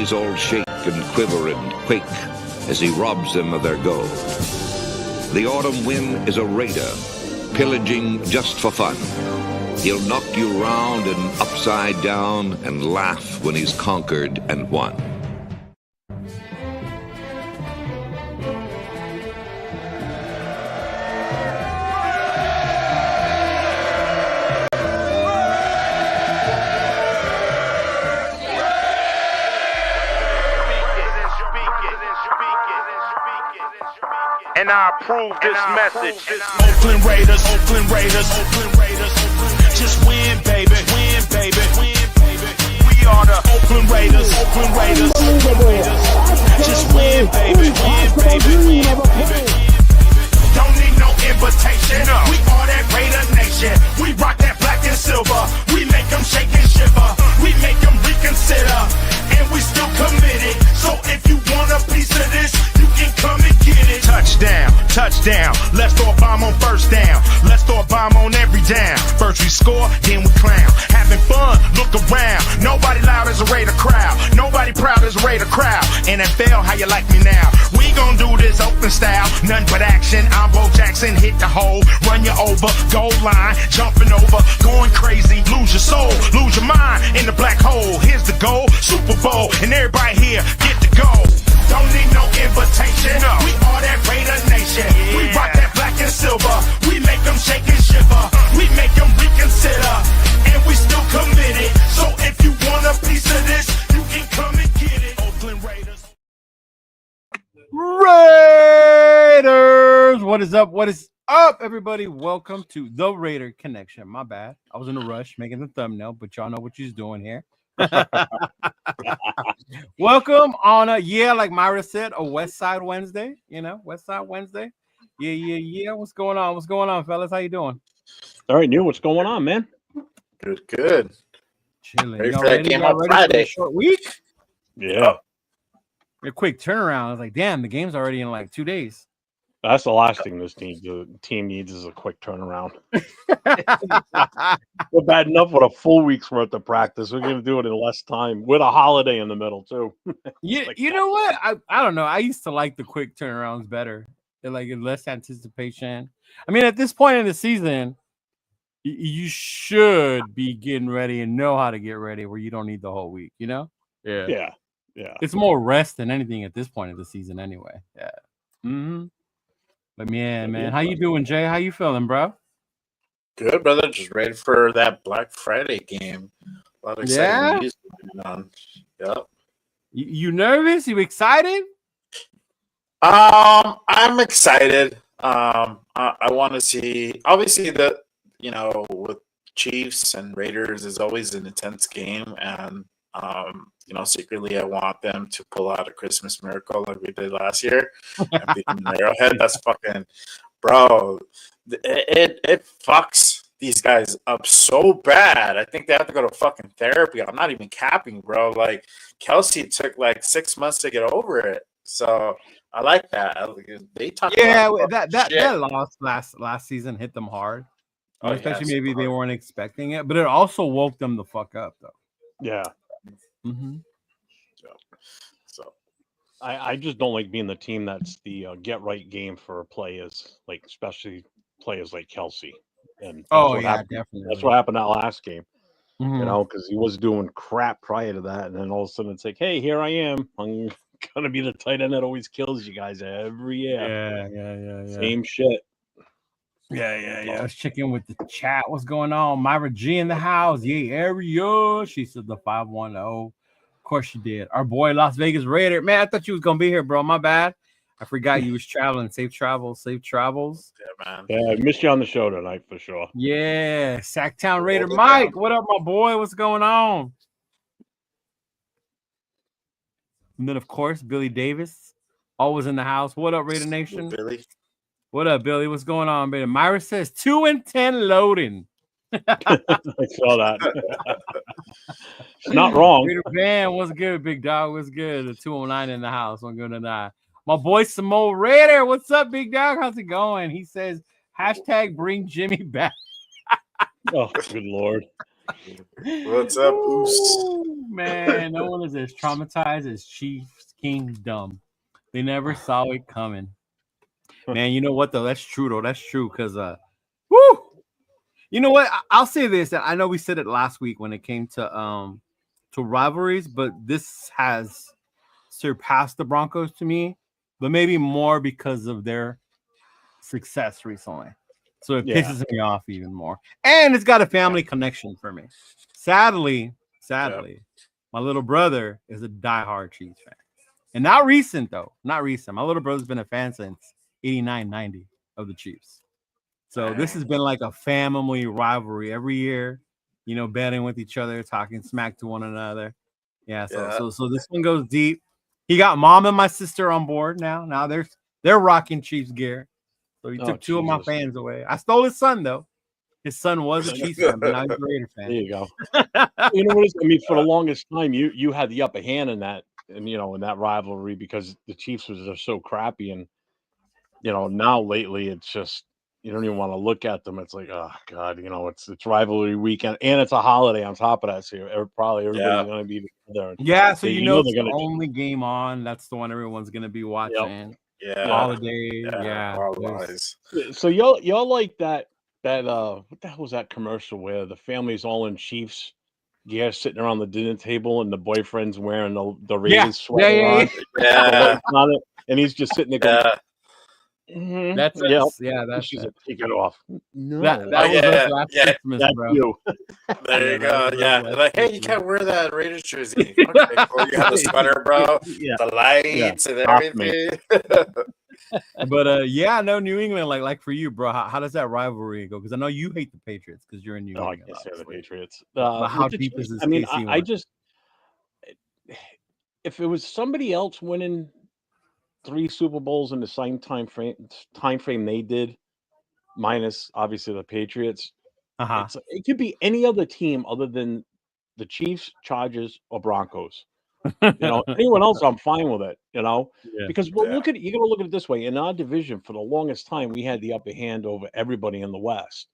cities all shake and quiver and quake as he robs them of their gold. The autumn wind is a raider, pillaging just for fun. He'll knock you round and upside down and laugh when he's conquered and won. And I approve this message. Oakland Raiders, Oakland Raiders, Oakland Raiders. Just win, baby, win, baby, win, baby. We are the Oakland Raiders, Oakland Raiders, Oakland Raiders. Just win, baby, win, baby, win, baby. Don't need no invitation. We are that Raider Nation. We rock that black and silver. We make them shake and shiver. We make them reconsider. And we still committed. So if you want a piece of this, you can come and get it. Touchdown, touchdown. Let's throw a bomb on first down. Let's throw a bomb on every down. First we score, then we clown. Having fun, look around. Nobody loud as a Raider crowd. Nobody proud as a Raider crowd. NFL, how you like me now? We gon' do this Oakland style. Nothing but action. I'm Bo Jackson. Hit the hole, run you over. Goal line, jumping over. Going crazy. Lose your soul, lose your mind in the black hole. Here's the goal, Super Bowl. And everybody here, get to go. Don't need no invitation. No. We are that Raider Nation. Yeah. We rock that black and silver. We make them shake and shiver. We make them reconsider. And we still committed. So if you want a piece of this, you can come and get it. Oakland Raiders. Raiders! What is up? What is up, everybody? Welcome to the Raider Connection. My bad. I was in a rush making the thumbnail, but y'all know what you're doing here. Welcome on like Myra said, a West Side Wednesday. West Side Wednesday. Yeah. What's going on? What's going on, fellas? How you doing? All right, Neil, what's going on, man? Good. Chilling. Ready for that game on ready Friday. for a short week? Yeah. A quick turnaround. I was like, damn, the game's already in like 2 days. That's the last thing this team needs is a quick turnaround. We're bad enough with a full week's worth of practice. We're going to do it in less time with a holiday in the middle, too. You know what? I don't know. I used to like the quick turnarounds better. They're like less anticipation. I mean, at this point in the season, you should be getting ready and know how to get ready where you don't need the whole week, Yeah. It's more rest than anything at this point of the season anyway. Yeah. Mm-hmm. But man, how you doing, Jay? How you feeling, bro? Good, brother. Just ready for that Black Friday game. A lot of exciting news going on. Yep. You nervous? You excited? I'm excited. I want to see. Obviously, with Chiefs and Raiders is always an intense game, and secretly I want them to pull out a Christmas miracle like we did last year and beat them in Arrowhead. That's fucking, bro. It fucks these guys up so bad. I think they have to go to fucking therapy. I'm not even capping, bro. Like Kelsey took like 6 months to get over it. So I like that. They talk about that loss last season hit them hard. Especially maybe they weren't expecting it, but it also woke them the fuck up though. Yeah. Mm-hmm. So I just don't like being the team that's the get right game for players, like especially players like Kelsey. And definitely. That's what happened that last game. Mm-hmm. Because he was doing crap prior to that, and then all of a sudden it's like, hey, here I am. I'm gonna be the tight end that always kills you guys every year. Yeah. Same shit. Yeah. I was checking with the chat. What's going on? Myra G in the house. Yeah, area. She said the 510. Of course she did. Our boy Las Vegas Raider. Man, I thought you was gonna be here, bro. My bad. I forgot you was traveling. Safe travels. Yeah, man. Yeah, I missed you on the show tonight for sure. Yeah. Sacktown Raider Mike. What up, my boy? What's going on? And then, of course, Billy Davis. Always in the house. What up, Raider Nation? Billy. What up, Billy? What's going on, baby? Myra says 2 and 10 loading. I saw that. It's not wrong. Raider Band, what's good, big dog? What's good? The 209 in the house. I'm going to die. My boy Samoa Raider. What's up, big dog? How's it going? He says, # bring Jimmy back. Oh, good Lord. What's up, Oos? Ooh, man, no one is as traumatized as Chiefs Kingdom. They never saw it coming. Man, you know what though? That's true though. That's true because woo. You know what? I'll say this. I know we said it last week when it came to rivalries, but this has surpassed the Broncos to me, but maybe more because of their success recently. So it pisses me off even more. And it's got a family connection for me. Sadly, my little brother is a diehard Chiefs fan. And not recent, though. Not recent. My little brother's been a fan since 89, 90 of the Chiefs. So this has been like a family rivalry every year, you know, betting with each other, talking smack to one another. Yeah, so this one goes deep. He got mom and my sister on board now. Now they're rocking Chiefs gear. So he took two of my fans away. I stole his son, though. His son was a Chiefs fan, but now he's a Raider fan. There you go. You know what? I mean, for the longest time, you had the upper hand in that, and in that rivalry because the Chiefs was just so crappy, and now lately it's just you don't even want to look at them. It's like, oh God, it's rivalry weekend, and it's a holiday on top of that. So everybody's going to be there. Yeah, so it's the only game on. That's the one everyone's going to be watching. Yep. Yeah, holiday. So y'all like that what the hell was that commercial where the family's all in Chiefs gear sitting around the dinner table and the boyfriend's wearing the Raiders sweater on it, and he's just sitting there going, That's take it off. No, that was last Christmas, bro. You. There you go. Yeah, like, hey, you can't wear that Raiders jersey. Okay, cool. You have the sweater, bro. The lights and everything. But no, New England, like for you, bro. How does that rivalry go? Because I know you hate the Patriots because you're in New England. I can't stand the Patriots. But how deep is this? I mean, I just if it was somebody else winning 3 Super Bowls in the same time frame they did, minus obviously the Patriots. It could be any other team other than the Chiefs, Chargers, or Broncos. Anyone else, I'm fine with it. Because you got to look at it this way. In our division, for the longest time, we had the upper hand over everybody in the West.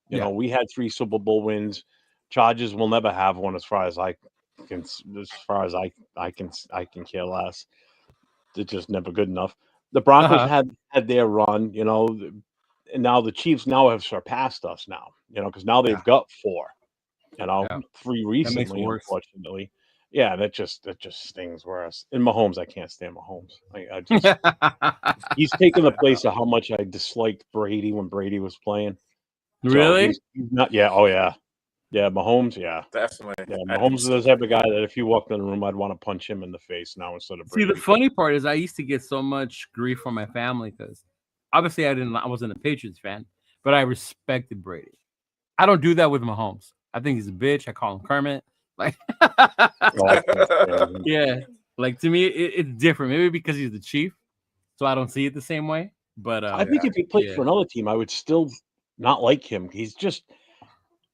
We had 3 Super Bowl wins. Chargers will never have one, as far as I can care less. It's just never good enough. The Broncos had their run, and now the Chiefs have surpassed us now, because now they've got 4, 3 recently, unfortunately. Yeah, that just stings worse. In Mahomes, I can't stand Mahomes. I just he's taken the place of how much I disliked Brady when Brady was playing. Really? So he's not. Yeah. Oh yeah. Yeah, Mahomes. Yeah, definitely. Yeah, Mahomes is the type of guy that if you walked in the room, I'd want to punch him in the face now instead of Brady. See, the funny part is I used to get so much grief from my family because obviously I wasn't a Patriots fan, but I respected Brady. I don't do that with Mahomes. I think he's a bitch. I call him Kermit. Like, yeah, like to me, it's different. Maybe because he's the Chief, so I don't see it the same way. But I think if he played for another team, I would still not like him. He's just,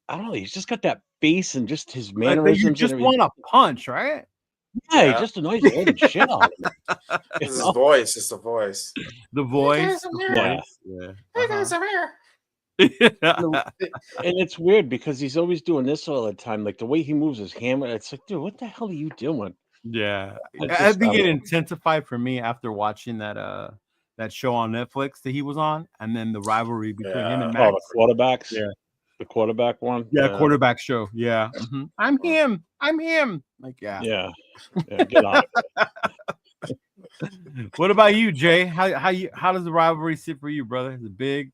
I don't know. He's just got that face and just his mannerisms. You just want to punch, right? Yeah, he just annoys the living shit out of him. It's his voice. It's the voice. The voice. Yeah. Hey guys, I'm here. And it's weird because he's always doing this all the time. Like the way he moves his hammer, it's like, dude, what the hell are you doing? Yeah, I think it intensified for me after watching that show on Netflix that he was on, and then the rivalry between him and Max. The quarterbacks. Yeah, the quarterback one. Yeah, quarterback show. Yeah, I'm him. Like, yeah. Get on it. What about you, Jay? How does the rivalry sit for you, brother? Is it big?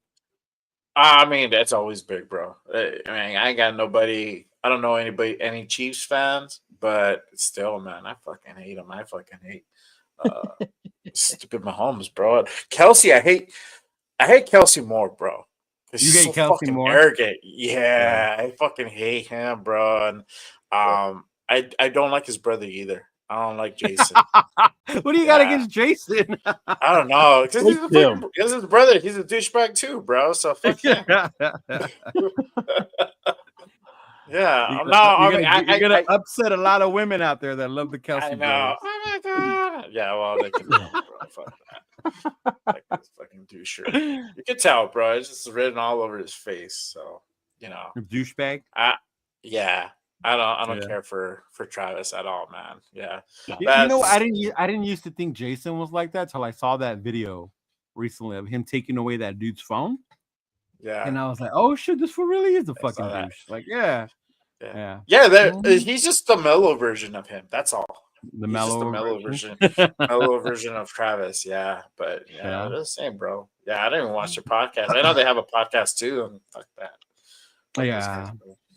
I mean, that's always big, bro. I mean, I ain't got nobody. I don't know any Chiefs fans, but still, man, I fucking hate them. I fucking hate stupid Mahomes, bro. Kelsey, I hate Kelsey more, bro. You hate Kelsey more? Arrogant. Yeah, I fucking hate him, bro. And I don't like his brother either. I don't like Jason. What do you got against Jason? I don't know. Because his brother, he's a douchebag too, bro. So fuck him. Yeah. You're gonna upset a lot of women out there that love the Kelsey. I know. Oh my god. Yeah, well, they can, bro. Fuck that. Like this fucking doucher. You can tell, bro. It's just written all over his face. So, douchebag. Yeah. I don't care for Travis at all, man. Yeah. You know, I didn't used to think Jason was like that till I saw that video recently of him taking away that dude's phone. Yeah. And I was like, oh shit, this fool really is a fucking douche. Like, yeah. He's just the mellow version of him. That's all. The mellow version. Mellow version of Travis. Yeah. But yeah, they're the same, bro. Yeah, I didn't even watch their podcast. I know they have a podcast too, and fuck that. Yeah.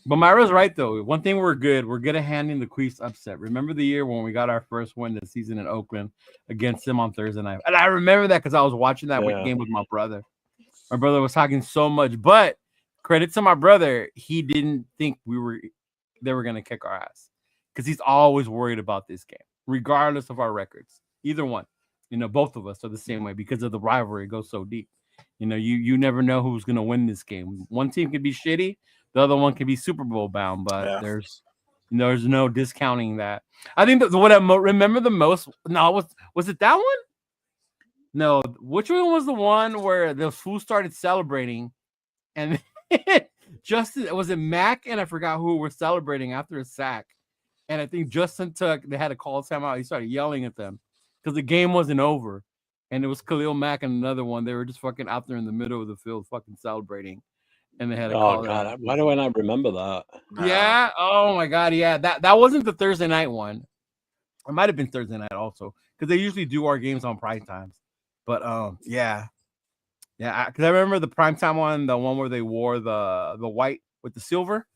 But Myra's right though. One thing we're good at handling the Queefs upset. Remember the year when we got our first win of the season in Oakland against them on Thursday night? And I remember that because I was watching that game with my brother. My brother was talking so much, but credit to my brother, he didn't think they were gonna kick our ass because he's always worried about this game, regardless of our records. Either one, both of us are the same way because of the rivalry. It goes so deep. You never know who's gonna win this game. One team could be shitty. The other one can be Super Bowl bound, but there's no discounting that. I think that what I remember the most. No, was it that one? No, which one was the one where the fool started celebrating, and Justin was it Mac and I forgot who were celebrating after a sack, and I think Justin they had to call timeout. He started yelling at them because the game wasn't over, and it was Khalil Mack and another one. They were just fucking out there in the middle of the field, fucking celebrating. And they had a call. Oh God, why do I not remember that? Yeah. Oh my God. Yeah. That wasn't the Thursday night one. It might have been Thursday night also because they usually do our games on prime times. But yeah. Because I remember the primetime one, the one where they wore the white with the silver,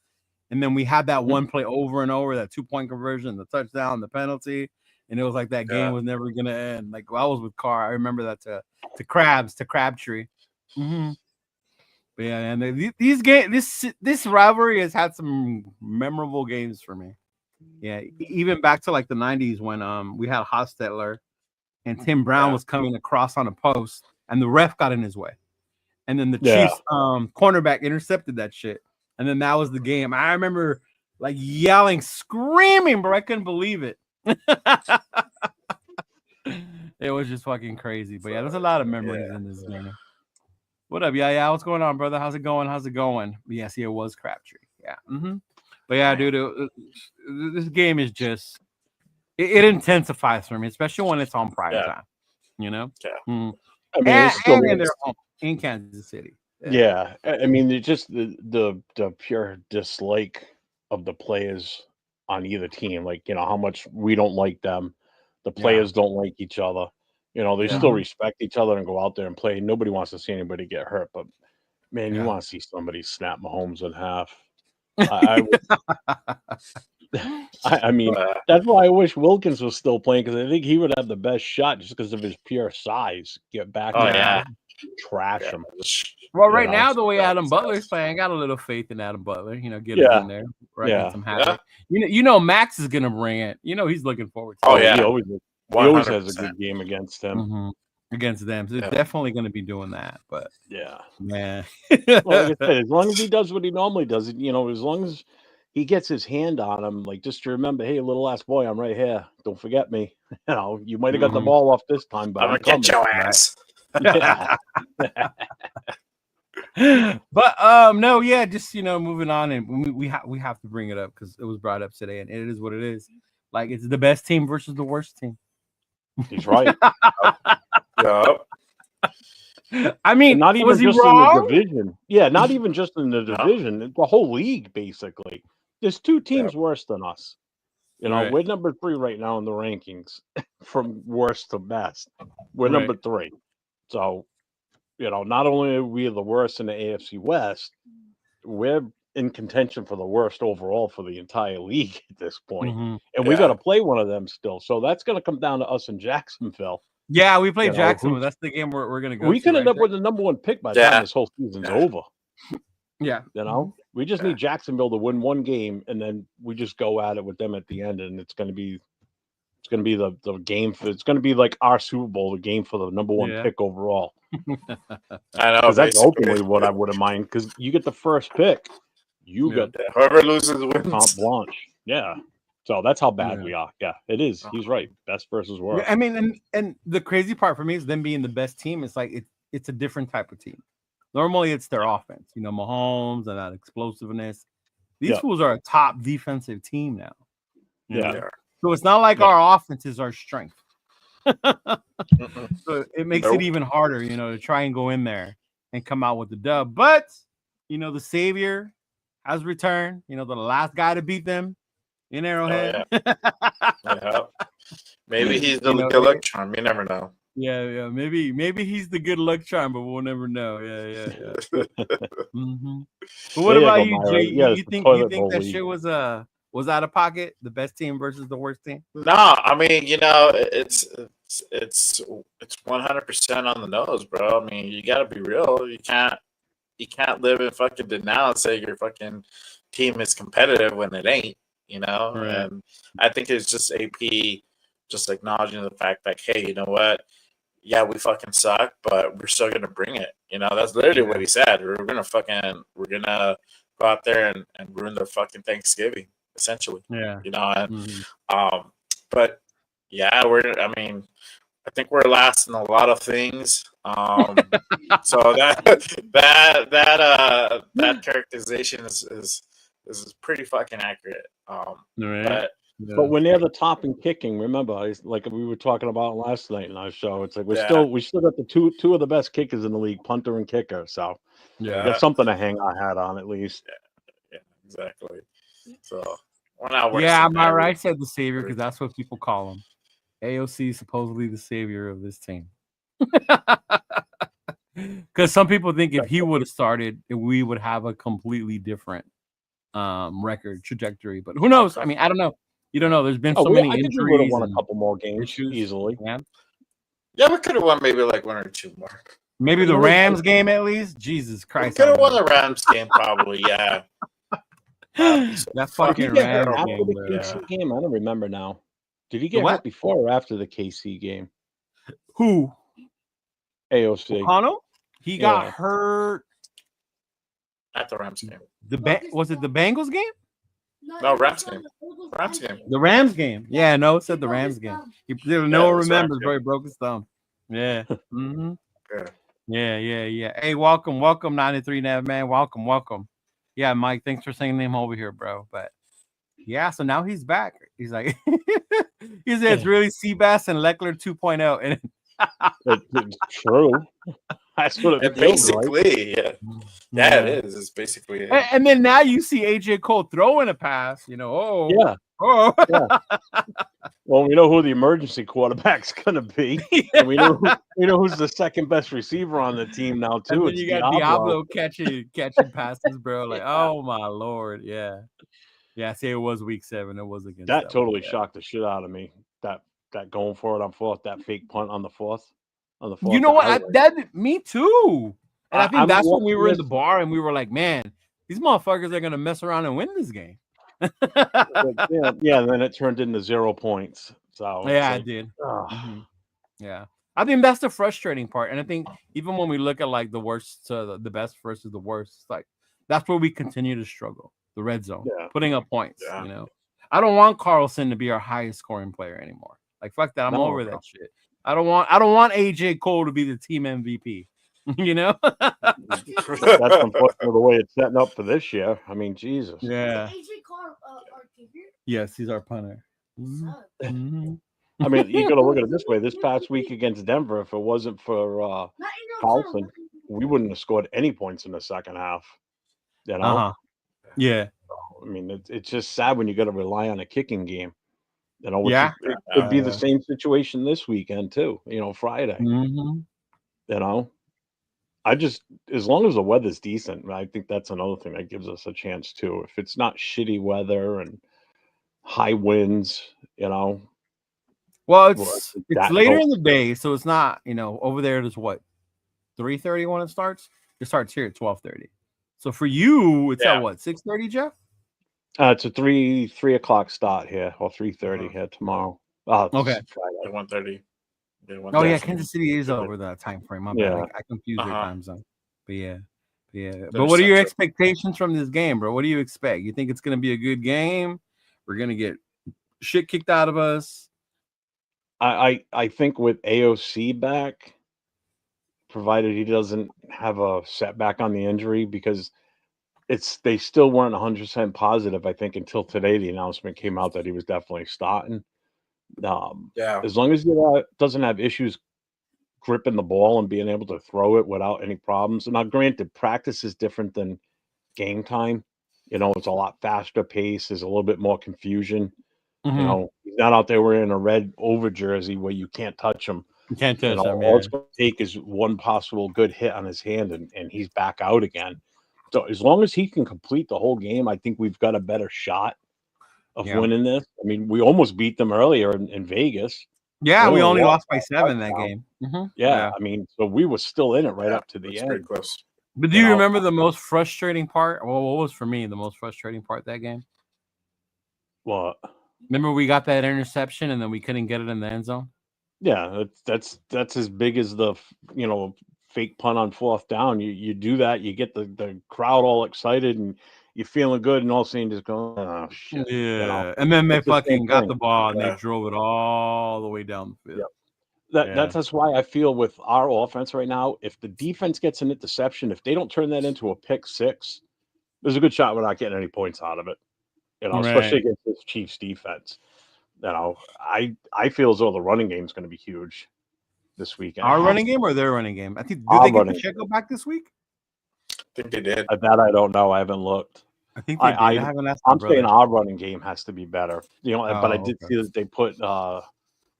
and then we had that one play over and over, that 2-point conversion, the touchdown, the penalty, and it was like that game was never gonna end. Like I was with Carr, I remember that to Crabtree. Mm-hmm. But yeah, and these games, this rivalry has had some memorable games for me. Yeah, even back to like the 90s when we had Hostetler and Tim Brown was coming across on a post and the ref got in his way. And then the Chiefs cornerback intercepted that shit. And then that was the game. I remember like yelling, screaming, bro. I couldn't believe it. It was just fucking crazy. But yeah, there's a lot of memories in this game. What up? Yeah. What's going on, brother? How's it going? Yes, it was Crabtree. Yeah. Mm-hmm. But yeah, dude, this game is just it intensifies for me, especially when it's on prime time. Yeah. Mm. I mean, and they're in Kansas City. Yeah. I mean, it's just the pure dislike of the players on either team. Like how much we don't like them. The players don't like each other. They still respect each other and go out there and play. Nobody wants to see anybody get hurt, but man, you want to see somebody snap Mahomes in half. I mean, that's why I wish Wilkins was still playing because I think he would have the best shot just because of his pure size. Get back and trash him. Well, right now, the way Adam Butler's playing, I got a little faith in Adam Butler. Get him in there, right? Some havoc. Max is gonna bring it. He's looking forward to it. He always has a good game against him. Mm-hmm. Against them. So they're definitely going to be doing that. But man. Well, like I said, as long as he does what he normally does, as long as he gets his hand on him, like just to remember, hey, little ass boy, I'm right here. Don't forget me. You might have got the ball off this time, but I'm gonna get your ass. But no, yeah, just moving on, and we have to bring it up because it was brought up today, and it is what it is. Like it's the best team versus the worst team. He's right. I mean, not even just in the division. Yeah, not even just in the division. The whole league, basically. There's two teams worse than us. We're number 3 right now in the rankings, from worst to best. We're number 3. So, not only are we the worst in the AFC West, we're in contention for the worst overall for the entire league at this point. Mm-hmm. And we got to play one of them still. So that's going to come down to us in Jacksonville. Yeah, we play Jacksonville. That's the game we're going to go. We could end up with the number 1 pick by the time this whole season's over. Yeah. We just need Jacksonville to win one game, and then we just go at it with them at the end, and it's going to be the game for. It's going to be like our Super Bowl, the game for the number 1 pick overall. I know. That's ultimately what I would have mind because you get the first pick. You got whoever loses wins. Carte blanche. Yeah. So that's how bad we are. Yeah, it is. He's right. Best versus worst. I mean, and the crazy part for me is them being the best team. It's like it's a different type of team. Normally, it's their offense. Mahomes and that explosiveness. These fools are a top defensive team now. Yeah. So it's not like our offense is our strength. So it makes it even harder, to try and go in there and come out with the dub. But, the savior has returned, the last guy to beat them in Arrowhead. Maybe he's the good luck charm. You never know. Yeah. Maybe he's the good luck charm, but we'll never know. Yeah. But what about you, Jay? You think that shit was out of pocket? The best team versus the worst team? No, I mean, it's 100% on the nose, bro. I mean, you gotta be real. You can't live in fucking denial and say your fucking team is competitive when it ain't. Right. And I think it's just AP just acknowledging the fact that, hey, you know what? Yeah, we fucking suck, but we're still gonna bring it. That's literally what he said. We're gonna go out there and ruin their fucking Thanksgiving, essentially. Yeah. But yeah, I think we're last in a lot of things. So that characterization is pretty fucking accurate. But when they're the top in kicking, remember, it's like we were talking about last night in our show. It's like we still got the two of the best kickers in the league, punter and kicker. So that's something to hang our hat on at least. Yeah, exactly. So we're not I said the savior because that's what people call him. AOC is supposedly the savior of this team. Because some people think if he would have started, we would have a completely different record trajectory. But who knows? I mean, I don't know. You don't know. There's been so many injuries. We would have won a couple more games easily. Yeah, we could have won maybe like one or two more. Maybe the Rams game at least. Jesus Christ! We could have won the Rams game probably. Yeah. That fucking Rams after the KC game. I don't remember now. Did he get hurt before or after the KC game? Who? AOC. O'Connell? He got hurt at the Rams game. Was it the Bengals game? No, Rams game. Rams game. The Rams game. Yeah, no, it said the Rams game. No one remembers, bro. He broke his thumb. Yeah. Yeah. Hey, welcome, 93 Nav man. Welcome. Yeah, Mike, thanks for sending him over here, bro. But yeah, so now he's back. He's like, he said it's really Seabass and Leckler 2.0. And it's true. That's what it basically, right? Yeah, it is. It's basically it. And then now you see AJ Cole throwing a pass, Well, we know who the emergency quarterback's gonna be. And we know who's the second best receiver on the team now too. And then you got Diablo catching passes, bro. Like, oh my lord, yeah. I say it was week 7. It was against that. Totally shocked the shit out of me. That going for it on fourth, that fake punt on the fourth. You know what? Me too. And I think that's when we were in the bar and we were like, man, these motherfuckers are gonna mess around and win this game. Yeah. And then it turned into 0 points. So yeah, it did. Yeah, I think that's the frustrating part. And I think even when we look at like the worst, the best versus the worst, like that's where we continue to struggle. The red zone, putting up points. I don't want Carlson to be our highest scoring player anymore. Like fuck that. I'm over that shit. I don't want AJ Cole to be the team MVP. That's unfortunately the way it's setting up for this year. I mean, Jesus. Yeah. AJ Cole, our kicker? Yes, he's our punter. I mean, you got to look at it this way. This past week against Denver, if it wasn't for Carlson, we wouldn't have scored any points in the second half. Yeah. I mean, it's just sad when you got to rely on a kicking game. It could be the same situation this weekend too. Friday. I just, as long as the weather's decent, I think that's another thing that gives us a chance too. If it's not shitty weather and high winds, Well, it's later in the day, so it's not. Over there it is what 3:30 when it starts. It starts here at 12:30. So for you, it's at what 6:30, Jeff? It's a 3 o'clock start here, or 3:30 here tomorrow. Okay. Friday. 1:30. Oh yeah, Kansas City is over that time frame. My bad. I confuse their time zone. But yeah. But what are your expectations from this game, bro? What do you expect? You think it's going to be a good game? We're going to get shit kicked out of us. I think with AOC back, provided he doesn't have a setback on the injury, because they still weren't 100% positive, I think, until today the announcement came out that he was definitely starting. Yeah. As long as he doesn't have issues gripping the ball and being able to throw it without any problems. Now, granted, practice is different than game time. It's a lot faster pace. There's a little bit more confusion. Mhm. He's not out there wearing a red over jersey where you can't touch him. You can't touch him, All it's going to take is one possible good hit on his hand, and he's back out again. So as long as he can complete the whole game, I think we've got a better shot of winning this. I mean, we almost beat them earlier in Vegas. Yeah, we only lost by 7 that game. Yeah, I mean, so we were still in it right up to the end. Pretty close. But do you remember the most frustrating part? Well, what was for me the most frustrating part that game? What? Remember we got that interception and then we couldn't get it in the end zone? Yeah, that's as big as the fake punt on 4th down. You do that, you get the crowd all excited and you're feeling good, and all of a sudden just go, oh shit. Yeah, and then they fucking got the ball and Yeah. they drove it all the way down the field. Yep. That's why I feel with our offense right now, if the defense gets an interception, if they don't turn that into a pick 6, there's a good shot we're not getting any points out of it. Especially against this Chiefs defense. I feel as though the running game is going to be huge this weekend. Our running game or their running game? I think did they get Pacheco back this week? I think they did. That I don't know. I haven't looked. I think they did. I haven't asked. I'm saying our running game has to be better. But I did see that they put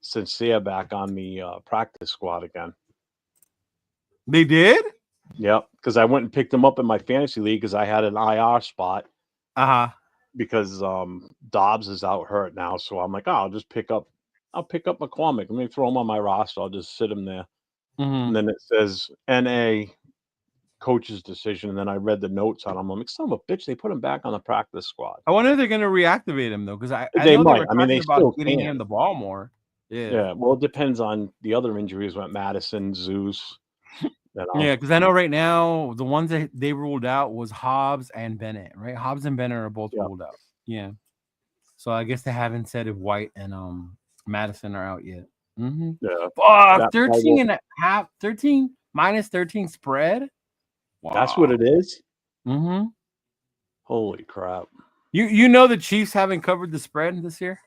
Sincere back on the practice squad again. They did? Yep, because I went and picked him up in my fantasy league because I had an IR spot. Because Dobbs is out hurt now, so I'm like, I'll pick up McCormick. Let me throw him on my roster. I'll just sit him there. And then it says NA coach's decision, and then I read the notes on him. I'm like, son of a bitch, they put him back on the practice squad. I wonder if they're going to reactivate him though, because I they know might. They were talking they about still getting can. him the ball more. Yeah. Well, it depends on the other injuries. Went Madison, Zeus. Yeah, because I know right now the ones that they ruled out was Hobbs and Bennett, right? Hobbs and Bennett are both ruled out. Yeah. So I guess they haven't said if White and Madison are out yet. Yeah. Fuck, 13 minus 13 spread. Wow. That's what it is. Holy crap! You know the Chiefs haven't covered the spread this year.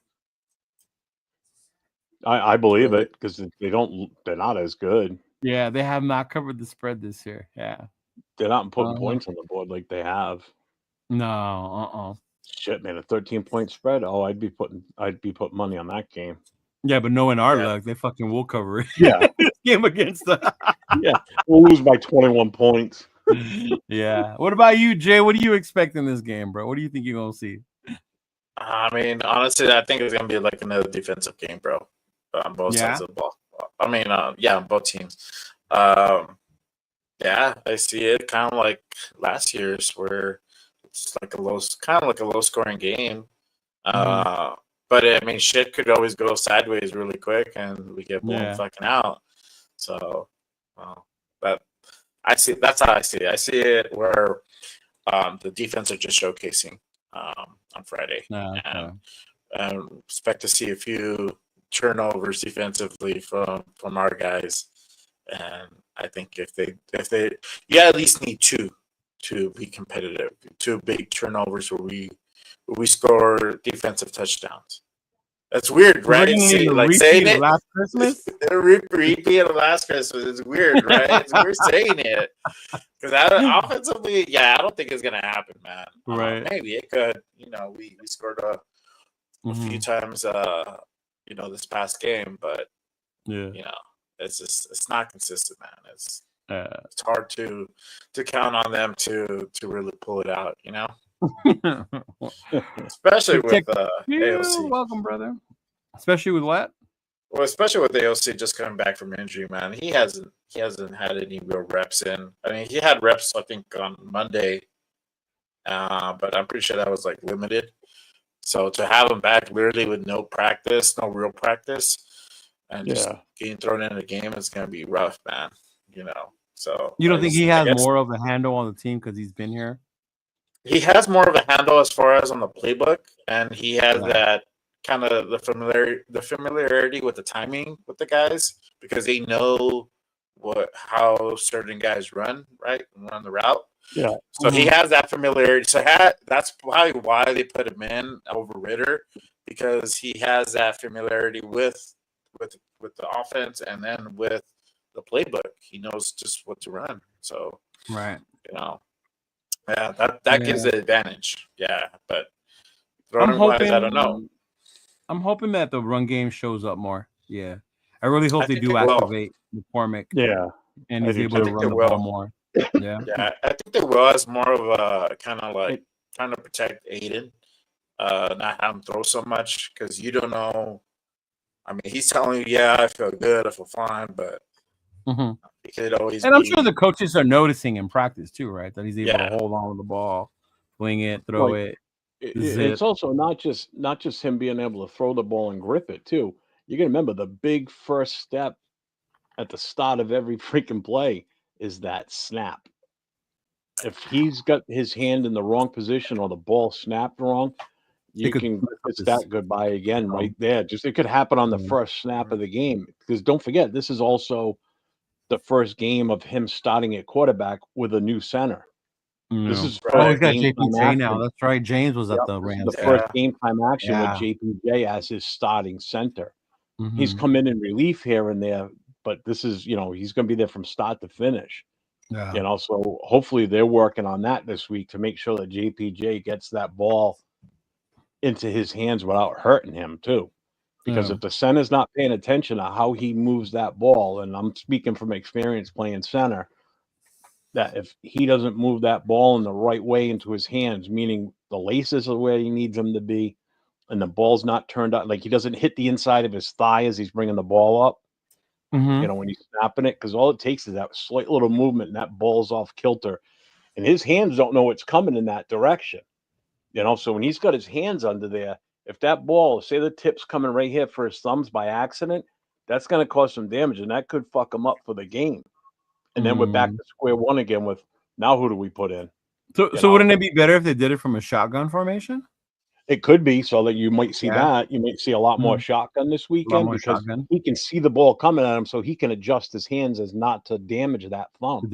I believe it because they're not as good. Yeah, they have not covered the spread this year. Yeah, they're not putting points on the board like they have. No, Shit, man, a 13-point spread. Oh, I'd be putting money on that game. Yeah, but knowing our luck, they fucking will cover it. Yeah, this game against them. Yeah, we'll lose by 21 points. Yeah. What about you, Jay? What do you expect in this game, bro? What do you think you're gonna see? I mean, honestly, I think it's gonna be like another defensive game, bro. On both sides of the ball. I mean, on both teams. Yeah, I see it kind of like last year's, where it's like a low scoring game. But I mean, shit could always go sideways really quick, and we get blown fucking out. So, that's how I see it. I see it where the defense are just showcasing on Friday, and expect to see a few turnovers defensively from our guys. And I think if they at least need two to be competitive, 2 big turnovers where we score defensive touchdowns. That's weird, right? Saying it last Christmas. Repeat of last Christmas is weird, right? It's weird saying it because offensively, I don't think it's gonna happen, man. Right? Maybe it could. We scored a few times, this past game, but it's not consistent, man. It's hard to count on them to really pull it out, especially with AOC. Welcome, brother. Especially with what? Well, especially with AOC just coming back from injury, man. He hasn't had any real reps in. I mean, he had reps, I think, on Monday, but I'm pretty sure that was like limited. So to have him back literally with no real practice, and just getting thrown in a game is going to be rough, man. So you don't think he has more of a handle on the team because he's been here? He has more of a handle as far as on the playbook, and he has that kind of the familiarity with the timing with the guys, because they know how certain guys run the route. Yeah. So he has that familiarity. So that's probably why they put him in over Ritter, because he has that familiarity with the offense and then with the playbook. He knows just what to run. So Right. Yeah, that gives the advantage. Yeah, but I'm wise, hoping. I don't know. I'm hoping that the run game shows up more. Yeah, I really hope they think do it will. activate McCormick. Yeah. And I he's do able too. to I think run they the ball will. more. Yeah. Yeah, I think there was more of a kind of like trying to protect Aiden, not have him throw so much, because you don't know. I mean, he's telling you, yeah, I feel good, I feel fine, but it could always. And I'm sure the coaches are noticing in practice too, right? That he's able to Yeah. hold on to the ball, fling it, throw Like, it. It's also not just him being able to throw the ball and grip it too. You got to remember the big first step at the start of every freaking play is that snap. If he's got his hand in the wrong position or the ball snapped wrong, you can it's that goodbye again right there. Just it could happen on the first snap of the game, because don't forget, this is also the first game of him starting at quarterback with a new center. This is he's got JPJ now. That's right. James was at the Rams. The first game time action with JPJ as his starting center. He's come in relief here and there, but this is, he's going to be there from start to finish. Yeah. So hopefully they're working on that this week to make sure that JPJ gets that ball into his hands without hurting him too. Because if the center's not paying attention to how he moves that ball, and I'm speaking from experience playing center, that if he doesn't move that ball in the right way into his hands, meaning the laces are where he needs them to be, and the ball's not turned out, like he doesn't hit the inside of his thigh as he's bringing the ball up, when he's snapping it, because all it takes is that slight little movement and that ball's off kilter, and his hands don't know it's coming in that direction. So when he's got his hands under there, if that ball, say the tip's coming right here for his thumbs by accident, that's going to cause some damage, and that could fuck him up for the game. And then we're back to square one again with, now who do we put in? So wouldn't it be better if they did it from a shotgun formation? It could be, so that you might see that. You might see a lot more shotgun this weekend, because he can see the ball coming at him, so he can adjust his hands as not to damage that thumb.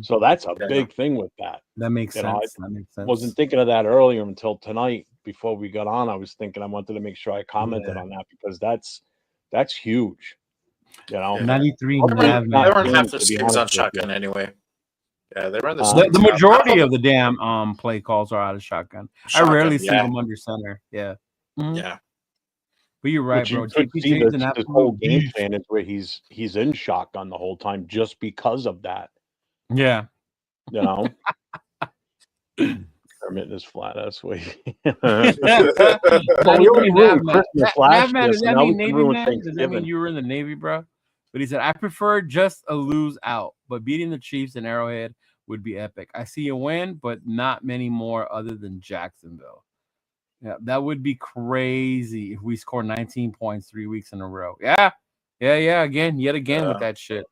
So that's a big thing with that. That makes sense. That makes sense. Wasn't thinking of that earlier until tonight. Before we got on, I was thinking I wanted to make sure I commented on that, because that's huge. 93. They run half their schemes on shotgun anyway. Yeah, they run the majority of the damn play calls are out of shotgun. I rarely see them under center. Yeah. Yeah. But you're right, bro. JPJ is an absolute whole game plan is where he's in shotgun the whole time just because of that. Yeah. Kermit is flat ass way. Does that mean Navy man? Does that mean you were in the Navy, bro? But he said, I prefer just a lose out, but beating the Chiefs in Arrowhead would be epic. I see a win, but not many more other than Jacksonville. Yeah, that would be crazy if we score 19 points 3 weeks in a row. Yeah. Yet again with that shit.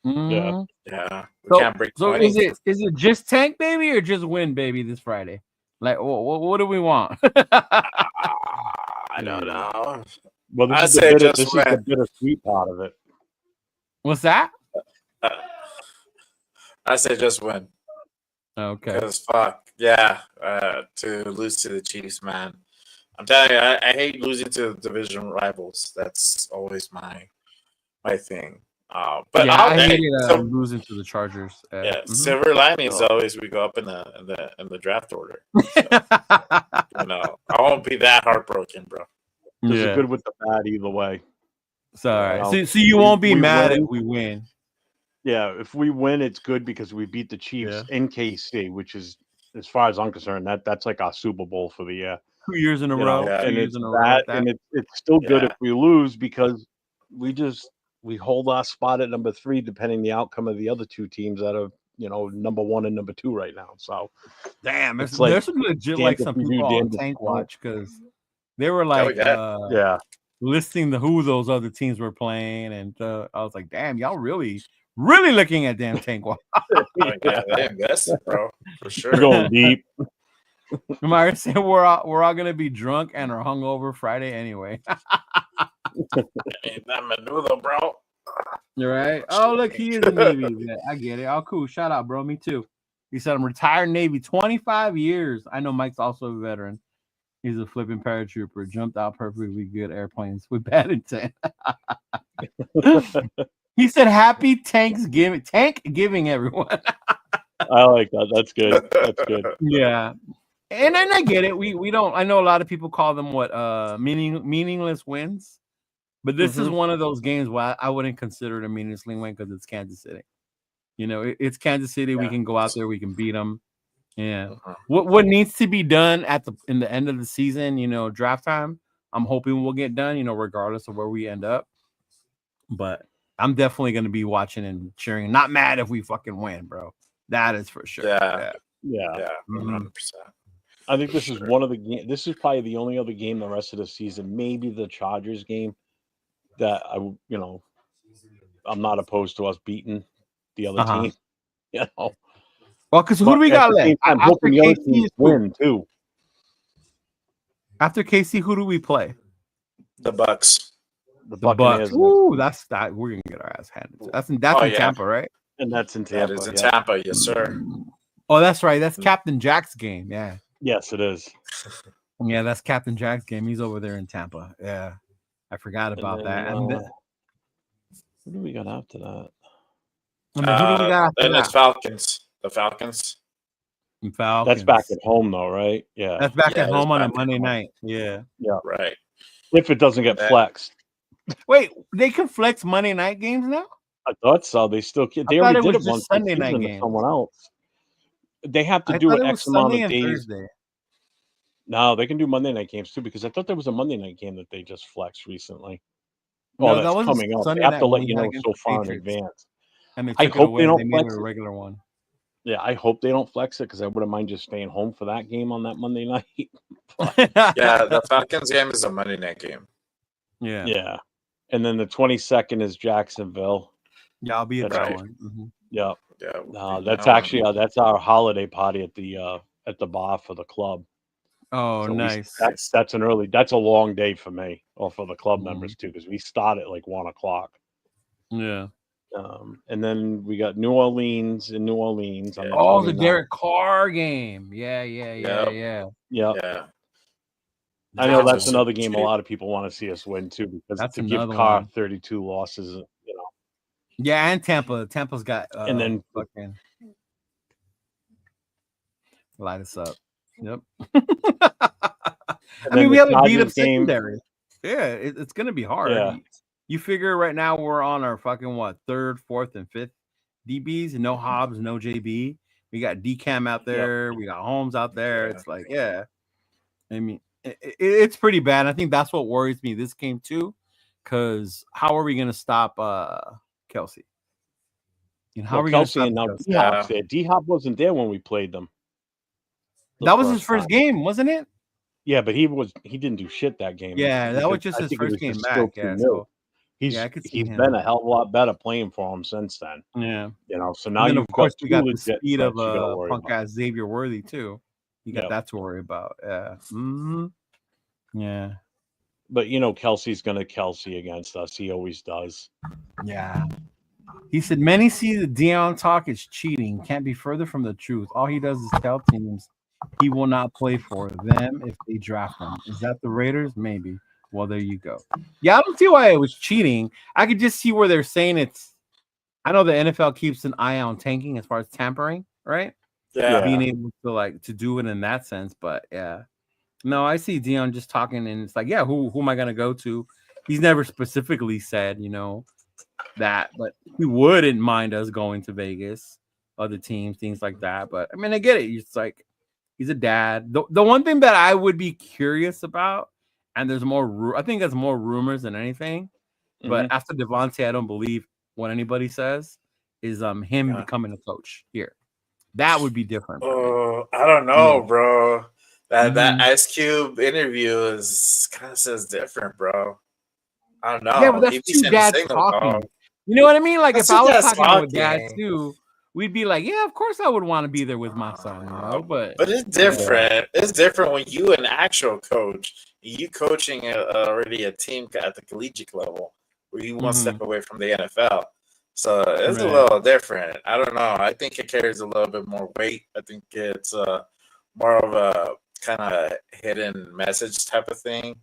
Yeah. We can't break. So is it just tank, baby, or just win, baby, this Friday? Like, what do we want? I don't know. Well, this is the bittersweet part of it. What's that? I say just win. Okay. Because fuck, yeah, to lose to the Chiefs, man. I'm telling you, I hate losing to division rivals. That's always my thing. But yeah, I hate losing to the Chargers. Silver lining is always we go up in the draft order. So, I won't be that heartbroken, bro. This is good with the bad either way. Sorry. So you won't be mad if we win. Yeah, if we win, it's good because we beat the Chiefs in KC, which is, as far as I'm concerned, that's like our Super Bowl for the year. 2 years in a row. And it's still good if we lose, because we hold our spot at number 3, depending the outcome of the other two teams that are, number 1 and number 2 right now. So, damn, it's like, there's some legit like some people on Tank Watch, because they were like, listing who those other teams were playing, and I was like, damn, y'all really looking at damn Tank Watch. Yeah, they invested, bro, for sure. We're going deep. Myra said we're all gonna be drunk and are hungover Friday anyway. Ain't that menudo, bro? You're right. Oh, look, he is a Navy. I get it. Oh, cool. Shout out, bro. Me too. He said, I'm retired Navy 25 years. I know Mike's also a veteran. He's a flipping paratrooper. Jumped out perfectly good airplanes with bad intent. He said, happy Thanksgiving. Thanksgiving, everyone. I like that. That's good. That's good. Yeah. And I get it. We don't. I know a lot of people call them meaningless wins, but this is one of those games where I wouldn't consider it a meaningless win because it's Kansas City. You know, it's Kansas City. Yeah. We can go out there. We can beat them. Yeah. What needs to be done in the end of the season? You know, draft time. I'm hoping we'll get done. You know, regardless of where we end up. But I'm definitely going to be watching and cheering. Not mad if we fucking win, bro. That is for sure. Yeah. 100%. I think this is one of the games. This is probably the only other game the rest of the season, maybe the Chargers game, that I'm not opposed to us beating the other team. You know, well, because who do we got left? I'm hoping the other teams win too. After KC, who do we play? The Bucks. The Bucks. Ooh, that's that. We're gonna get our ass handed. That's in Tampa, right? And that's in Tampa. That is in Tampa, yes, sir. Oh, that's right. That's Captain Jack's game. Yeah. Yes, it is. Yeah, that's Captain Jack's game. He's over there in Tampa. Yeah, I forgot about that. And who do we got after that? Who do we got after then that? it's Falcons. The Falcons. Falcons. That's back at home, though, right? Yeah. That's back at home on a Monday night. Yeah. Yeah. Right. If it doesn't get flexed. Wait, they can flex Monday night games now? I thought so. They still can. They already did it once. Sunday night game. Someone else. They have to do it X amount of days. Thursday. No, they can do Monday night games too, because I thought there was a Monday night game that they just flexed recently. No, that's coming up. They have to let you know so far in advance. And I hope they don't flex it. A regular one. Yeah, I hope they don't flex it because I wouldn't mind just staying home for that game on that Monday night. Yeah, the Falcons game is a Monday night game. Yeah. Yeah. And then the 22nd is Jacksonville. Yeah, I'll be at that one. Mm-hmm. Yeah. Yeah. That's actually that's our holiday party at the bar for the club. Oh, so nice. That's a long day for me, or for the club members too, because we start at like 1:00. Yeah. And then we got New Orleans. Oh, the Derek Carr game. Yeah. I know that's another game a lot of people want to see us win too, because to give Carr 32 losses, Yeah, and Tampa. Tampa's got and then fucking light us up. Yep. I mean, we have a beat up secondary. Yeah, it's gonna be hard. Yeah. You figure right now we're on our fucking third, fourth, and fifth DBs. No Hobbs, no JB. We got DCAM out there. Yep. We got Holmes out there. Yeah. It's like, I mean, it's pretty bad. I think that's what worries me this game too, because how are we gonna stop Kelsey? How are we Kelsey and now D-Hop's there. D-Hop wasn't there when we played them. That was his first game, wasn't it? Yeah, but he didn't do shit that game. Yeah, that was just his first game back. Yeah, so he's been a hell of a lot better playing for him since then. Yeah, so now of course we got the speed of punk ass Xavier Worthy too. You got that to worry about. Yeah. Mm-hmm. Yeah. But Kelsey's gonna Kelsey against us. He always does. Yeah. He said many see the Deion talk is cheating. Can't be further from the truth. All he does is tell teams he will not play for them if they draft him. Is that the Raiders? Maybe. Well, there you go. Yeah, I don't see why it was cheating. I could just see where they're saying it's. I know the NFL keeps an eye on tanking as far as tampering, right? Yeah. Being able to do it in that sense, but yeah. No, I see Deion just talking, and it's like, yeah, who am I gonna go to? He's never specifically said, that, but he wouldn't mind us going to Vegas, other teams, things like that. But I mean, I get it. It's like he's a dad. The one thing that I would be curious about, and there's more, I think there's more rumors than anything. But after Devontae, I don't believe what anybody says is him becoming a coach here. That would be different. Oh, I don't know, bro. That Ice Cube interview is kind of says different, bro. I don't know. Yeah, but that's two dads talking. You know what I mean? Like if I was talking with dads too, we'd be like, yeah, of course I would want to be there with my son, But it's different. Yeah. It's different when you an actual coach, you coaching already a team at the collegiate level, where you one step away from the NFL. So it's a little different. I don't know. I think it carries a little bit more weight. I think it's more of a kind of hidden message type of thing.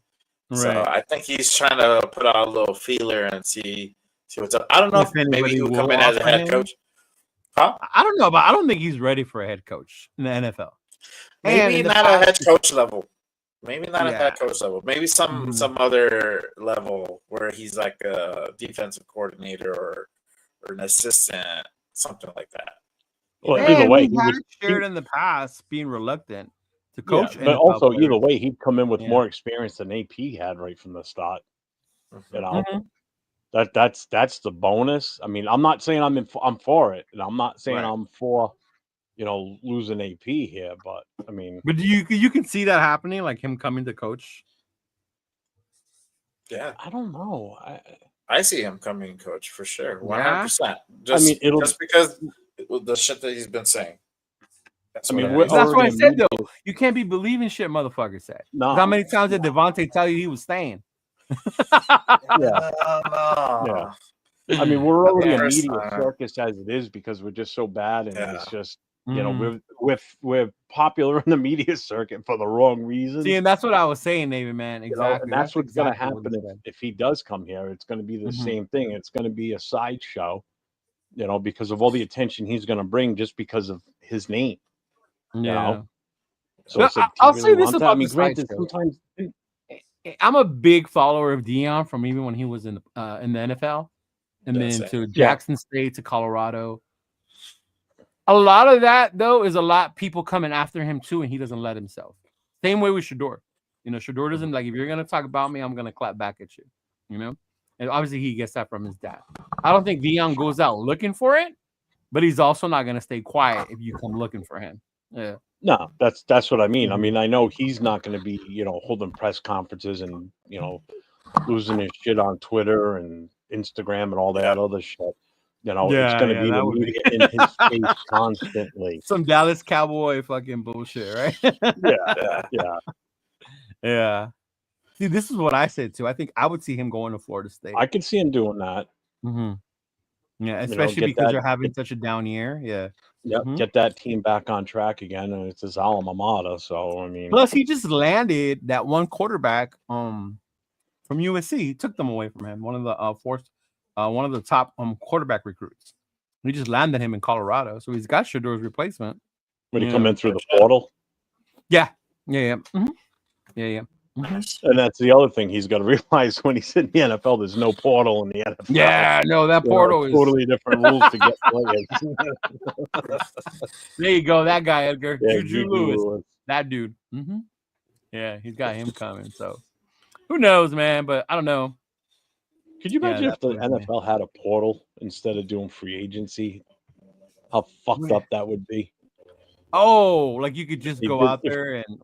Right. So I think he's trying to put out a little feeler and see what's up. I don't know if maybe he'll come in as a head coach. Huh? I don't know, but I don't think he's ready for a head coach in the NFL. Maybe not a head coach level. Maybe not at that coach level. Maybe some other level where he's like a defensive coordinator or an assistant, something like that. Well, either way, he had shared in the past being reluctant to coach. But also, either way, he'd come in with more experience than AP had right from the start. You know, that's the bonus. I mean, I'm not saying I'm for it, and I'm not saying I'm for losing AP here, but I mean, but you can see that happening, like him coming to coach. Yeah, I don't know. I see him coming coach for sure, 100%. Just because the shit that he's been saying. That's what I said though. You can't be believing shit motherfuckers said. No. How many times did Devontae tell you he was staying? Yeah. I mean, we're already a media circus as it is because we're just so bad, and it's just we're popular in the media circuit for the wrong reasons. See, and that's what I was saying, David, man. Exactly. And that's what's going to happen if he does come here. It's going to be the same thing. It's going to be a sideshow, because of all the attention he's going to bring just because of his name. So I'll say this about granted, sometimes I'm a big follower of Deion from even when he was in the NFL, and then to Jackson State, to Colorado. A lot of that though is a lot people coming after him too, and he doesn't let himself. Same way with Shedeur. Shedeur doesn't like, if you're gonna talk about me, I'm gonna clap back at you. And obviously he gets that from his dad. I don't think Deion goes out looking for it, but he's also not gonna stay quiet if you come looking for him. Yeah. No, that's what I mean. I mean, I know he's not going to be, holding press conferences and, losing his shit on Twitter and Instagram and all that other shit. It's going to be the media in his face constantly. Some Dallas Cowboy fucking bullshit, right? Yeah. See, this is what I said too. I think I would see him going to Florida State. I could see him doing that. Yeah, especially because they're having such a down year. Yeah. Yep, get that team back on track again, and it's his alma mater. So I mean, plus he just landed that one quarterback from USC. He took them away from him. One of the top quarterback recruits. He just landed him in Colorado, so he's got Shedeur's replacement. When he come in through the portal. Yeah. And that's the other thing he's got to realize when he's in the NFL. There's no portal in the NFL. Yeah, no, that portal is totally different rules to get players. There you go, that guy, Edgar. Juju Lewis. That dude. Yeah, he's got him coming. So who knows, man? But I don't know. Could you imagine if the NFL had a portal instead of doing free agency? How fucked up that would be. Oh, like you could just go out there and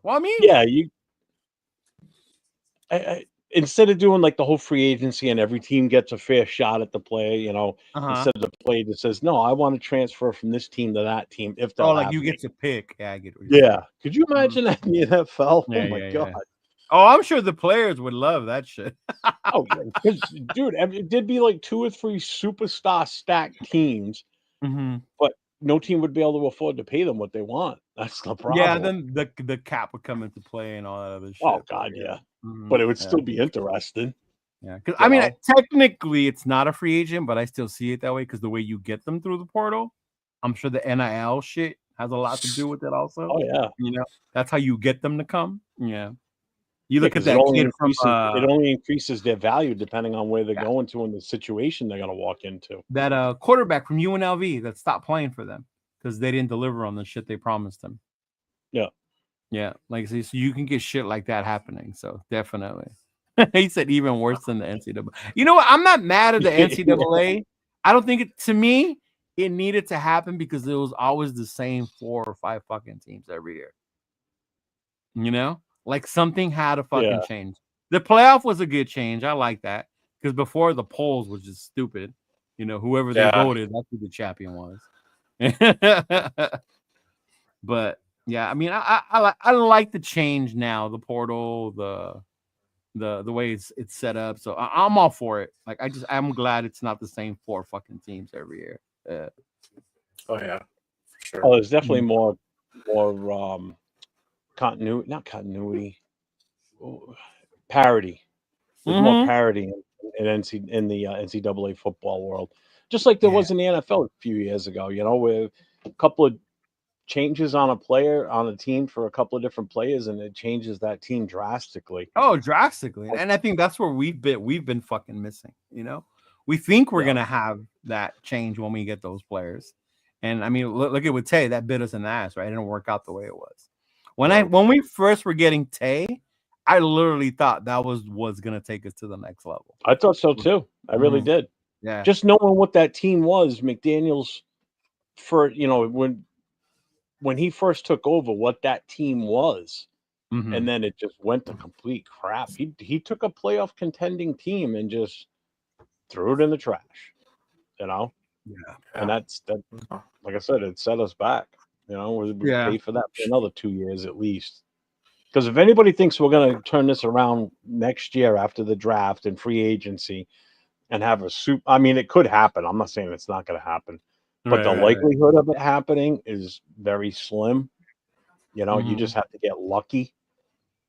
instead of doing like the whole free agency and every team gets a fair shot at the play, instead of the play that says, no, I want to transfer from this team to that team. If you get to pick. Yeah, I get it. Yeah. Could you imagine that in the NFL? Oh my God. Oh, I'm sure the players would love that shit. Dude, it'd be like 2 or 3 superstar stacked teams, but no team would be able to afford to pay them what they want. That's the problem. Yeah, then the cap would come into play and all that other shit. Oh God, yeah. But it would still be interesting. Yeah, because I mean, technically it's not a free agent, but I still see it that way because the way you get them through the portal, I'm sure the NIL shit has a lot to do with it also. Oh yeah, that's how you get them to come. Yeah, you look at that kid from. It only increases their value depending on where they're going to and the situation they're going to walk into. That quarterback from UNLV that stopped playing for them because they didn't deliver on the shit they promised him. Yeah, like so you can get shit like that happening. So definitely, he said even worse than the NCAA. You know what? I'm not mad at the NCAA. I don't think to me it needed to happen because it was always the same 4 or 5 fucking teams every year. Like something had to fucking change. The playoff was a good change. I like that because before the polls was just stupid. Whoever they voted, that's who the champion was. But yeah, I mean, I like the change now. The portal, the way it's set up. So I'm all for it. Like I'm glad it's not the same 4 fucking teams every year. Oh yeah, sure. Oh, there's definitely more continuity, not continuity, parity. There's more parity in the NCAA football world, just like there was in the NFL a few years ago. You know, with a couple of changes on a player on a team for a couple of different players, and it changes that team drastically. Oh, drastically. And I think that's where we've been fucking missing. You know, we think we're gonna have that change when we get those players. And I mean, look at with Tay, that bit us in the ass, right? It didn't work out the way it was. When we first were getting Tay, I literally thought that was gonna take us to the next level. I thought so too. I really did. Yeah. Just knowing what that team was, McDaniels, for when he first took over, what that team was, and then it just went to complete crap. He took a playoff contending team and just threw it in the trash. You know. Yeah. And that's like I said, it set us back. You know, we pay for that for another 2 years at least. Because if anybody thinks we're going to turn this around next year after the draft and free agency and have I mean, it could happen. I'm not saying it's not going to happen, but the likelihood of it happening is very slim. You know, you just have to get lucky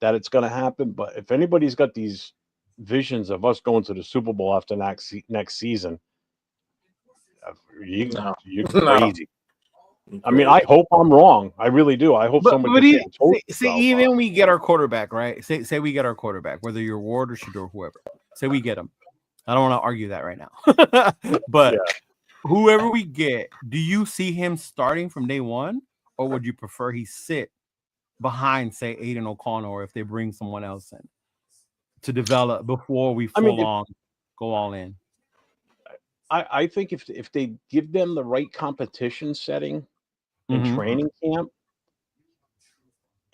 that it's going to happen. But if anybody's got these visions of us going to the Super Bowl after next season, you're crazy. I mean, I hope I'm wrong. I really do. I hope somebody even we get our quarterback, right? Say we get our quarterback, whether you're Ward or Shador, whoever. Say we get him. I don't want to argue that right now. But whoever we get, do you see him starting from day one, or would you prefer he sit behind, say, Aiden O'Connell, or if they bring someone else in to develop before we go all in? I think if they give them the right competition setting in training camp,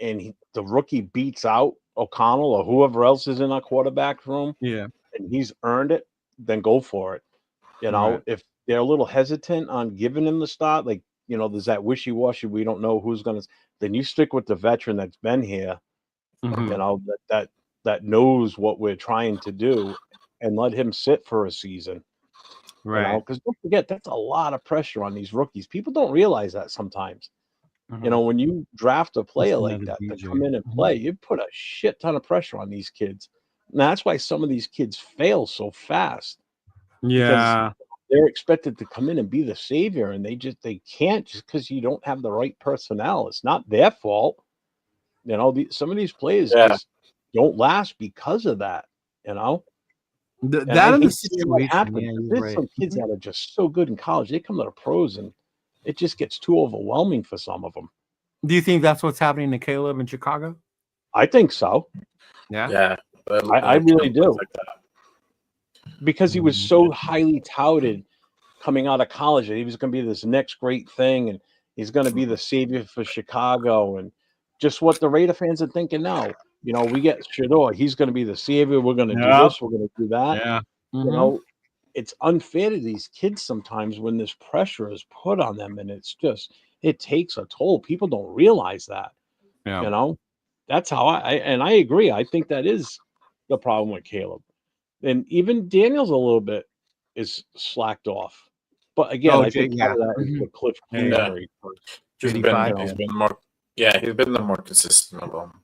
and the rookie beats out O'Connell or whoever else is in our quarterback room, and he's earned it, then go for it. You know, if they're a little hesitant on giving him the start, like, you know, there's that wishy-washy, we don't know who's going to, then you stick with the veteran that's been here, you know, that knows what we're trying to do, and let him sit for a season. Right. Because don't forget, that's a lot of pressure on these rookies. People don't realize that sometimes. You know, when you draft a player like that to come in and play, you put a shit ton of pressure on these kids. And that's why some of these kids fail so fast. Yeah. They're expected to come in and be the savior, and they can't, just because you don't have the right personnel. It's not their fault. You know, some of these players just don't last because of that, you know? There's some kids that are just so good in college. They come to the pros, and it just gets too overwhelming for some of them. Do you think that's what's happening to Caleb in Chicago? I think so. Yeah. I really do. Because he was so highly touted coming out of college that he was going to be this next great thing, and he's going to be the savior for Chicago. And just what the Raider fans are thinking now. You know, we get Shador. He's going to be the savior. We're going to do this. We're going to do that. Yeah. You know, it's unfair to these kids sometimes when this pressure is put on them, and it takes a toll. People don't realize that. Yeah. You know, that's how I agree. I think that is the problem with Caleb. And even Daniels a little bit is slacked off. But again, I think part of that is the Cliff Kingsbury. He's been more. Yeah, he's been the more consistent of them.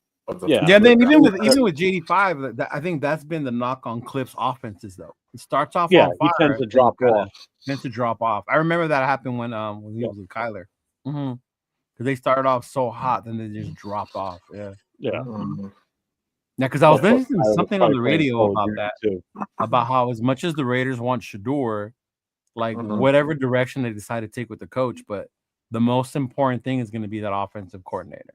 Then even with JD5, I think that's been the knock on Cliff's offenses, though. It starts off on fire. He tends to drop off. I remember that happened when he was with Kyler. Because they started off so hot, then they just dropped off. Yeah. Yeah, because I was listening to something on the radio about that, about how as much as the Raiders want Shador, like whatever direction they decide to take with the coach, but the most important thing is going to be that offensive coordinator.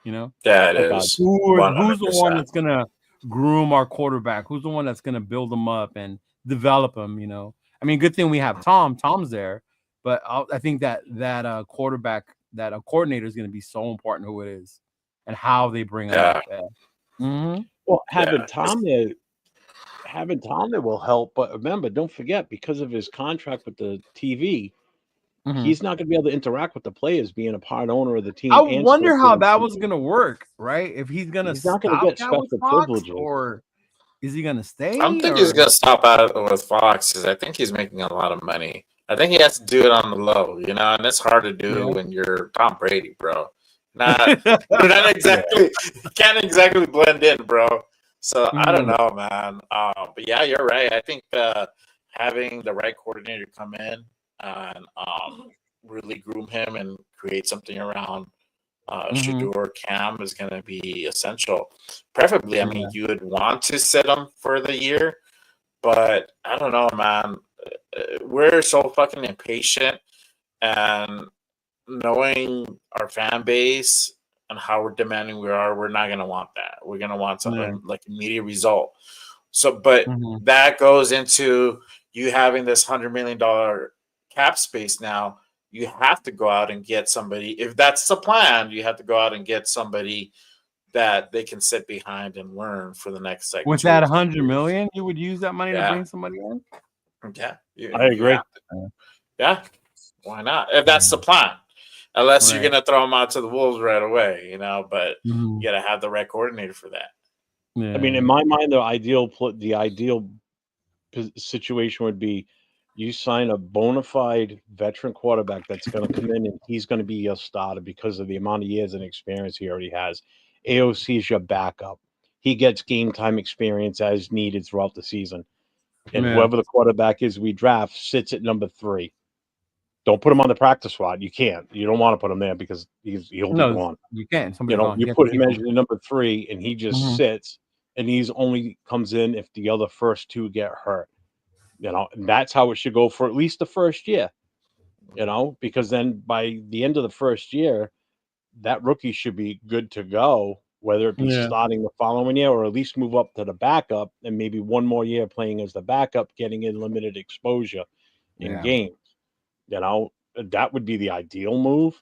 You know? Yeah, it is. Who's the one that's going to groom our quarterback? Who's the one that's going to build him up and develop him? You know, I mean, good thing we have Tom. Tom's there, but I think that quarterback, that a coordinator is going to be so important. Who it is and how they bring it up. Well, having Tom there will help. But remember, don't forget, because of his contract with the TV, he's not going to be able to interact with the players being a part owner of the team. I wonder how that was going to work, right? If he's not going to get special privileges, or Is he gonna stay? I don't think he's gonna stop out with Fox because I think he's making a lot of money. I think he has to do it on the low, and it's hard to do when you're Tom Brady, bro. Not exactly, can't exactly blend in, bro. So I don't know, man. But yeah, you're right. I think having the right coordinator come in and really groom him and create something around Shedeur Cam is going to be essential. Preferably, I mean, you would want to sit him for the year, but I don't know, man. We're so fucking impatient, and knowing our fan base and how demanding we are, we're not going to want that. We're going to want something like immediate result. So, but that goes into you having this $100 million cap space now. You have to go out and get somebody. If that's the plan, you have to go out and get somebody that they can sit behind and learn for the next segment. With that $100 million, you would use that money to bring somebody in? Yeah. I agree. Yeah. Why not? If that's the plan. Unless you're going to throw them out to the Wolves right away, but you got to have the right coordinator for that. Yeah. I mean, in my mind, the ideal situation would be you sign a bona fide veteran quarterback that's going to come in and he's going to be your starter because of the amount of years and experience he already has. AOC is your backup. He gets game time experience as needed throughout the season. And whoever the quarterback is we draft sits at number 3. Don't put him on the practice squad. You can't. You don't want to put him there because he'll be gone. You can't. You put him as the number 3 and he just sits and he's only comes in if the other first 2 get hurt. And that's how it should go for at least the first year, because then by the end of the first year, that rookie should be good to go, whether it be starting the following year or at least move up to the backup and maybe one more year playing as the backup, getting in limited exposure in games. That would be the ideal move.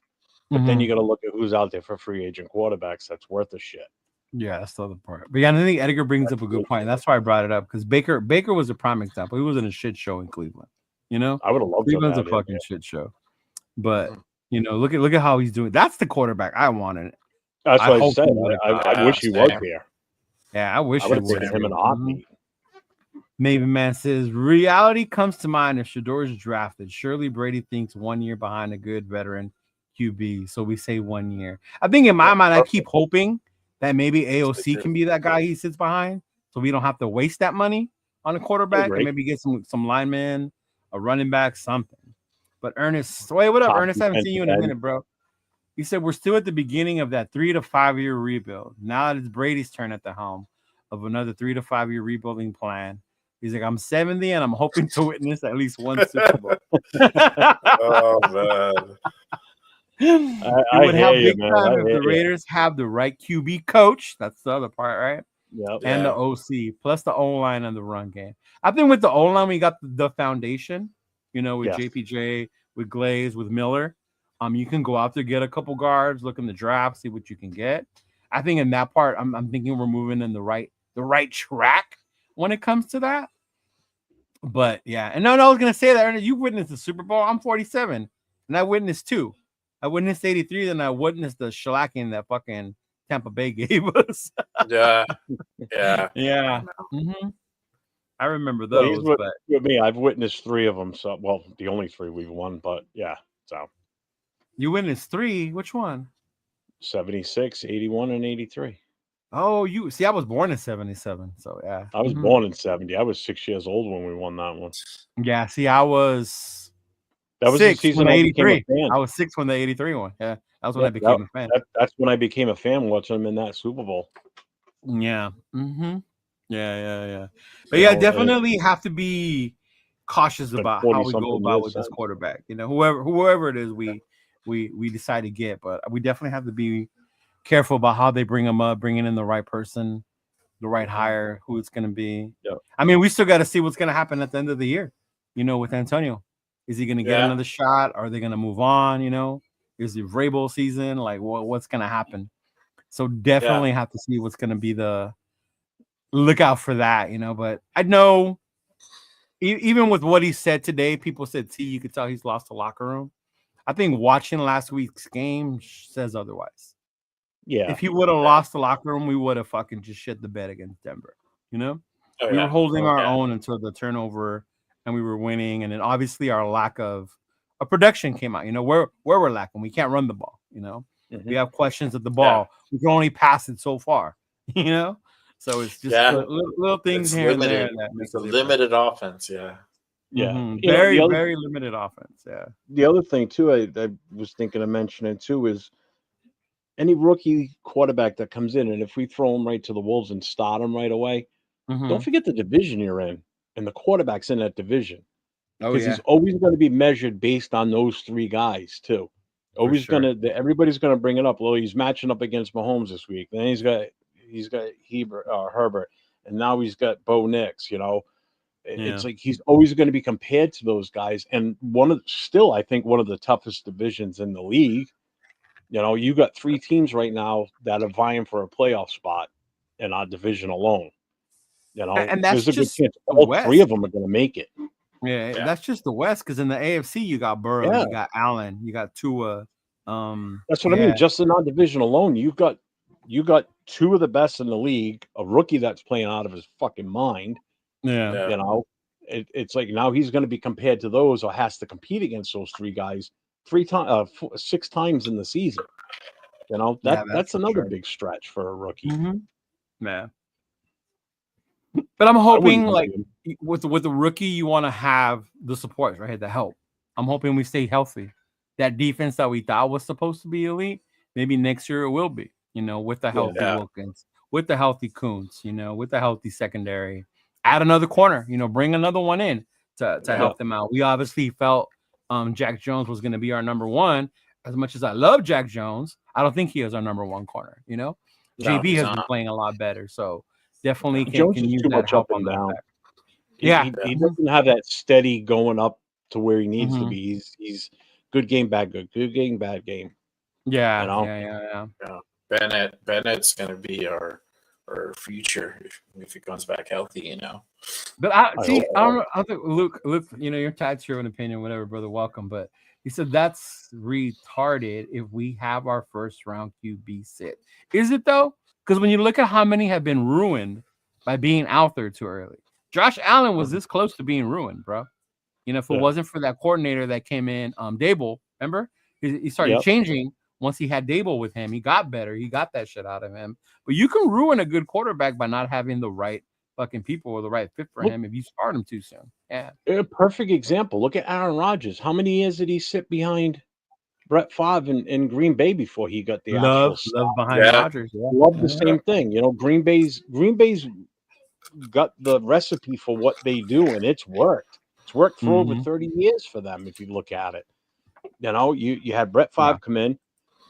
But then you got to look at who's out there for free agent quarterbacks that's worth a shit. Yeah, that's the other part. But yeah, I think Edgar brings up a good point. That's why I brought it up, because Baker was a prime example. He was in a shit show in Cleveland. I would have loved Cleveland's a fucking shit show. But look at how he's doing. That's the quarterback I wanted. That's what I said. I wish he was here. Yeah, I wish I would have taken him in a heartbeat. Maven Man says, reality comes to mind if Shedeur is drafted. Surely Brady thinks 1 year behind a good veteran QB. So we say 1 year. I think in my mind, I keep hoping that maybe AOC can be that guy he sits behind, so we don't have to waste that money on a quarterback and maybe get some linemen, a running back, something. But Ernest, wait, what up, Ernest? I haven't seen you in a minute, bro. He said we're still at the beginning of that 3 to 5 year rebuild. Now it's Brady's turn at the helm of another 3 to 5 year rebuilding plan. He's like, I'm 70 and I'm hoping to witness at least one Super Bowl. Oh man. I would have big time if the Raiders have the right QB coach. That's the other part, right? Yep. And the OC plus the O line and the run game. I think with the O line, we got the foundation. With JPJ, with Glaze, with Miller. You can go out there, get a couple guards, look in the draft, see what you can get. I think in that part, I'm thinking we're moving in the right track when it comes to that. But yeah, and no, I was gonna say that you witnessed the Super Bowl. I'm 47, and I witnessed 2. I witnessed 83, then I witnessed the shellacking that fucking Tampa Bay gave us. Yeah. Mm-hmm. I remember those. With me, I've witnessed 3 of them. So, the only 3 we've won, but yeah. So you witnessed 3. Which one? 76, 81, and 83. Oh, you see, I was born in 77. So yeah, I was born in 70. I was 6 years old when we won that one. Yeah, see, I was. That was 6 the season when I became a fan. I was 6 when the 83 one. Yeah, that was when I became a fan. That's when I became a fan watching them in that Super Bowl. Yeah. Mm-hmm. Yeah. But definitely have to be cautious about how we go about with this quarterback. Whoever it is, we decide to get, but we definitely have to be careful about how they bring them up, bringing in the right person, the right hire, who it's going to be. Yep. I mean, we still got to see what's going to happen at the end of the year. With Antonio. Is he going to get another shot? Are they going to move on? Is it Vrabel season? Like, what's going to happen? So definitely have to see what's going to be the look out for that, But I know even with what he said today, people said, see, you could tell he's lost the locker room. I think watching last week's game says otherwise. Yeah. If he would have lost the locker room, we would have fucking just shit the bed against Denver, We were holding our Yeah. own until the turnover, and we were winning. And then obviously our lack of a production came out. You know, where we're lacking, we can't run the ball. You know, we have questions at the ball. We can only pass it so far. You know, so it's just little things It's here limited. and there that makes It's a difference. limited offense. Yeah. Yeah. Mhm. You know, Very, the other- very limited offense. Yeah. The other thing too, I was thinking of mentioning too, is any rookie quarterback that comes in, and if we throw him right to the wolves and start him right away, Mhm. don't forget the division you're in, and the quarterback's in that division, Oh because yeah. he's always going to be measured based on those three guys too. Always sure. everybody's going to bring it up. Well, he's matching up against Mahomes this week. Then he's got Herbert, and now he's got Bo Nix. You know, it's like he's always going to be compared to those guys. And I think one of the toughest divisions in the league. You know, you got three teams right now that are vying for a playoff spot in our division alone. You know, And that's there's a good just chance the all West. three of them are going to make it. Yeah, that's just the West. Because in the AFC, you got Burrow, Yeah. you got Allen, you got Tua. That's what I mean. Just in our division alone, you got two of the best in the league. A rookie that's playing out of his fucking mind. Yeah. You know, it's like now he's going to be compared to those, or has to compete against those three guys 6 times in the season. You know, that's another big stretch for a rookie. Yeah. But I'm hoping, like, with the rookie, you want to have the support, right? The help. I'm hoping we stay healthy. That defense that we thought was supposed to be elite, maybe next year it will be. You know, with the healthy Wilkins, with the healthy Kuntz, you know, with the healthy secondary. Add another corner. You know, bring another one in to help them out. We obviously felt Jack Jones was going to be our number one. As much as I love Jack Jones, I don't think he is our number one corner. You know, JB has been playing a lot better, so definitely Jones can is use too that much help up and on down. that. He doesn't have that steady going up to where he needs to be. He's good game, bad good game, bad game. Yeah, you know? Yeah. Bennett's gonna be our future if he comes back healthy, you know. But I don't know. I think Luke, you know, you're tied to your own opinion, whatever, brother. Welcome. But he said that's retarded if we have our first round QB sit. Is it though? Because when you look at how many have been ruined by being out there too early, Josh Allen was this close to being ruined, bro. You know, if it wasn't for that coordinator that came in, Dable, remember? He started changing once he had Dable with him. He got better. He got that shit out of him. But you can ruin a good quarterback by not having the right fucking people or the right fit for him if you start him too soon. Yeah. A perfect example. Look at Aaron Rodgers. How many years did he sit behind Brett Favre in Green Bay before he got the love behind Rodgers? Yeah. Love the same thing. You know, Green Bay's got the recipe for what they do, and it's worked. It's worked for over 30 years for them if you look at it. You know, you had Brett Favre come in.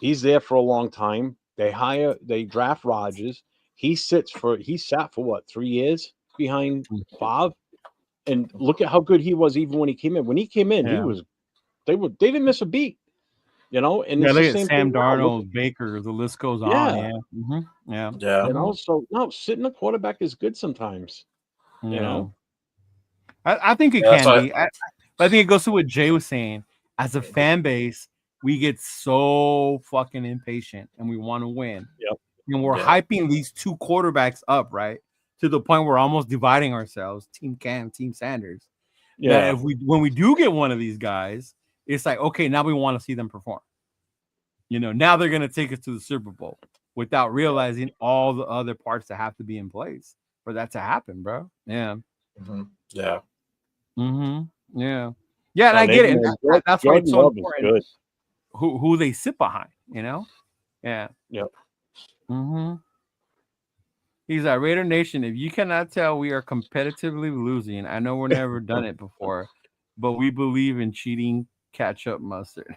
He's there for a long time. They draft Rodgers. He sat for what, 3 years behind Favre? And look at how good he was even when he came in. When he came in, they didn't miss a beat. You know, and look the at same Sam thing Darnold, Baker, the list goes on. Yeah. You know, so no, sitting a quarterback is good sometimes. You know, I think it can be. But I think it goes to what Jay was saying. As a fan base, we get so fucking impatient and we want to win. And we're hyping these two quarterbacks up, right? To the point where we're almost dividing ourselves, Team Cam, Team Sanders. That when we do get one of these guys, it's like, okay, now we want to see them perform. You know, now they're gonna take us to the Super Bowl without realizing all the other parts that have to be in place for that to happen, bro. Yeah. Yeah. Yeah, and I get it. And that's why it's so important who they sit behind, you know? Yeah. He's like, Raider Nation, if you cannot tell we are competitively losing, I know we're never done it before, but we believe in cheating ketchup mustard.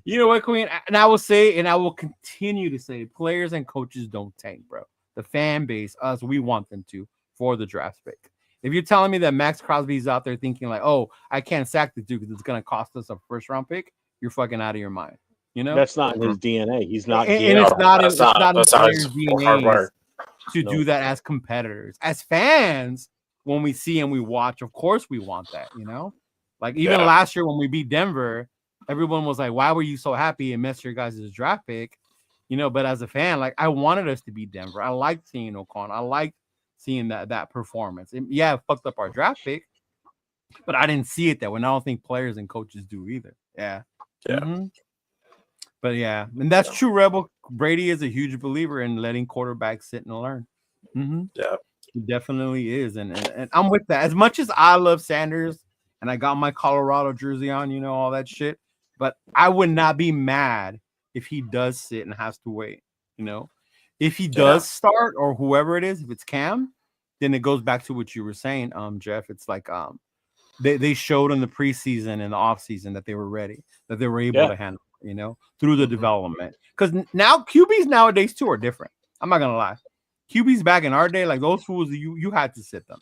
You know what, Queen? And I will say, and I will continue to say, players and coaches don't tank, bro. The fan base, us, we want them to for the draft pick. If you're telling me that Max Crosby's out there thinking like, oh, I can't sack the dude because it's going to cost us a first round pick, you're fucking out of your mind. You know, that's not in his DNA. He's not, and it's not in his DNA to do that as competitors. As fans, when we see and we watch, of course we want that. You know, like even last year when we beat Denver, everyone was like, "Why were you so happy and missed your guys' draft pick?" But as a fan, like I wanted us to beat Denver. I liked seeing O'Connell. I liked seeing that performance. And yeah, it fucked up our draft pick, but I didn't see it that way. And I don't think players and coaches do either. Yeah. Yeah. But yeah, and that's true, Rebel. Brady is a huge believer in letting quarterbacks sit and learn. Yeah. He definitely is. And I'm with that. As much as I love Sanders and I got my Colorado jersey on, all that shit, but I would not be mad if he does sit and has to wait. If he does start or whoever it is, if it's Cam, then it goes back to what you were saying, Jeff. It's like they showed in the preseason and the offseason that they were ready, that they were able to handle, through the development. Because now QBs nowadays too are different. I'm not gonna lie. QBs back in our day, like those fools, you had to sit them.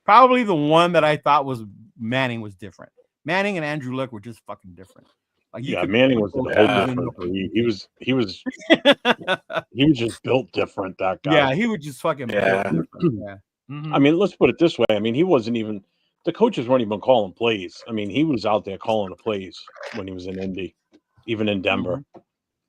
Probably the one that I thought was Manning was different. Manning and Andrew Luck were just fucking different. Like Manning was different. He was just built different. That guy. Yeah, he was just fucking built different. Yeah. I mean, let's put it this way. I mean, he wasn't even the coaches weren't even calling plays. I mean, he was out there calling the plays when he was in Indy, even in Denver.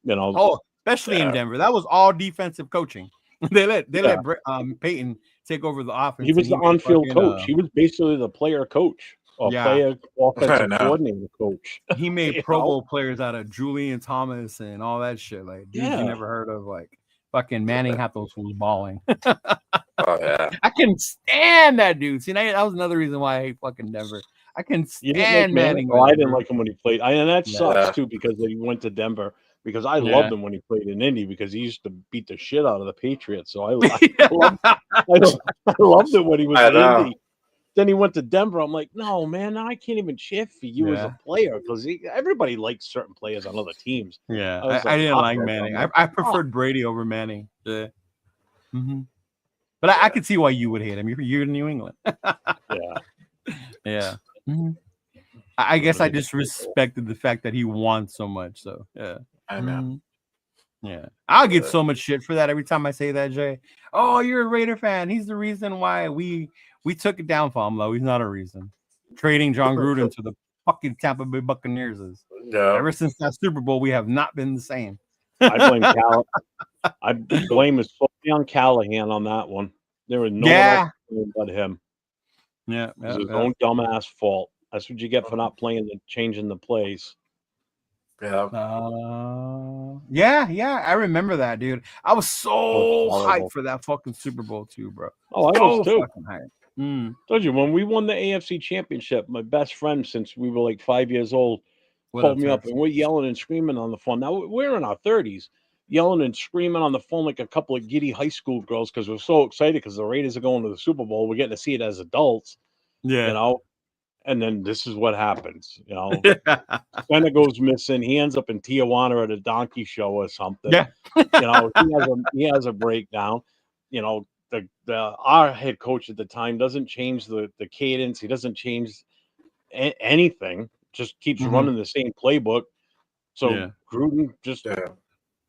Especially in Denver. That was all defensive coaching. They let Peyton take over the offense. He was the on-field coach. He was basically the player coach or player offensive coordinator coach. He made Pro Bowl players out of Julian Thomas and all that shit. Like, dudes you never heard of. Like, fucking Manning had those fools balling. I can stand that dude. See, that was another reason why I hate fucking Denver. I can stand Manning. I didn't like him when he played. And that sucks too because he went to Denver. Because I loved him when he played in Indy because he used to beat the shit out of the Patriots. So I loved it when he was in Indy. Then he went to Denver. I'm like, no, man, I can't even cheer for you as a player because everybody likes certain players on other teams. Yeah, I didn't like Manning. I preferred Brady over Manning. Yeah. But I could see why you would hate him. You're in New England. Yeah. I guess I just respected the fact that he won so much. So yeah. I know. Yeah, I'll get so much shit for that every time I say that, Jay. Oh, you're a Raider fan. He's the reason why we took it down for him, though. He's not a reason. Trading John Gruden to the fucking Tampa Bay Buccaneers is. Ever since that Super Bowl, we have not been the same. I blame it solely on Callahan on that one. There was no one else but him. Yeah, it was his own dumbass fault. That's what you get for not changing the plays. Yeah. I remember that, dude. I was so hyped for that fucking Super Bowl too, bro. Oh, I was too. Fucking hyped. Told you when we won the AFC Championship, my best friend since we were like 5 years old called me up and we're yelling and screaming on the phone. Now we're in our 30s, yelling and screaming on the phone like a couple of giddy high school girls because we're so excited because the Raiders are going to the Super Bowl. We're getting to see it as adults. Yeah. And then this is what happens, Senna goes missing. He ends up in Tijuana at a donkey show or something. Yeah. He has a breakdown. Our head coach at the time doesn't change the cadence. He doesn't change anything. Just keeps running the same playbook. So Gruden just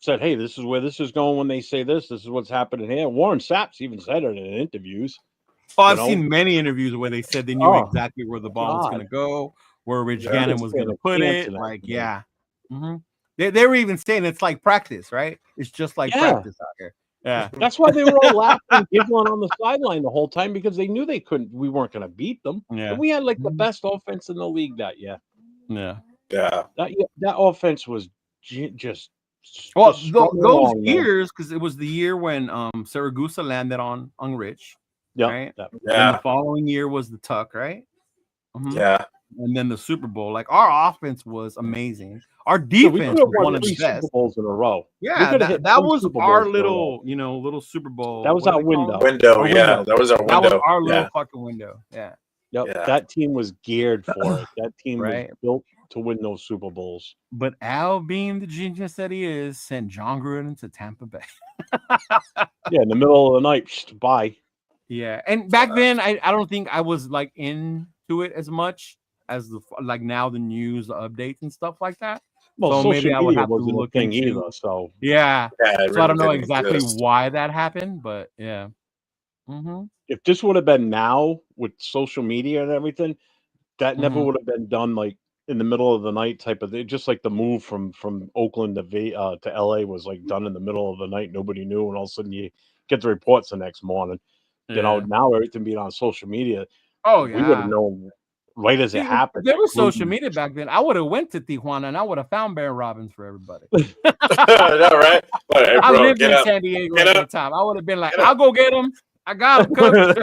said, "Hey, this is where this is going. When they say this, this is what's happening here." Warren Sapp even said it in interviews. Oh, I've seen many interviews where they said they knew exactly where the ball was going to go, where Rich Gannon was going to put it. Like, they were even saying it's like practice, right? It's just like practice out here. Yeah, that's why they were all laughing and giggling on the sideline the whole time because they knew we weren't going to beat them. Yeah, and we had like the best offense in the league that year. Yeah. That offense was just. Those years because it was the year when Saragusa landed on Rich. Yeah. Right. And the following year was the Tuck, right? Yeah. And then the Super Bowl. Like our offense was amazing. Our defense was one of the best. Super Bowls in a row. Yeah, that was our little, little Super Bowl. That was our window. That was our window. That was our little fucking window. Yeah. Yep. That team was geared for it. That team was built to win those Super Bowls. But Al, being the genius that he is, sent John Gruden to Tampa Bay. In the middle of the night. Bye. Yeah, and back then I don't think I was like into it as much as now the news, the updates and stuff like that. Well, so maybe I would have to look into either. So so I don't know exactly why that happened, but yeah. If this would have been now with social media and everything, that never would have been done like in the middle of the night type of thing, just like the move from Oakland to LA was like done in the middle of the night. Nobody knew, and all of a sudden you get the reports the next morning. You know, now everything being on social media. Oh we would have yeah. known right as it happened. There was social media back then. I would have went to Tijuana and I would have found Baron Robbins for everybody. I know, right? Like, hey, I bro, lived get in up. San Diego Get at up. that time. I would have been like, I'll go get him. I got him, coach.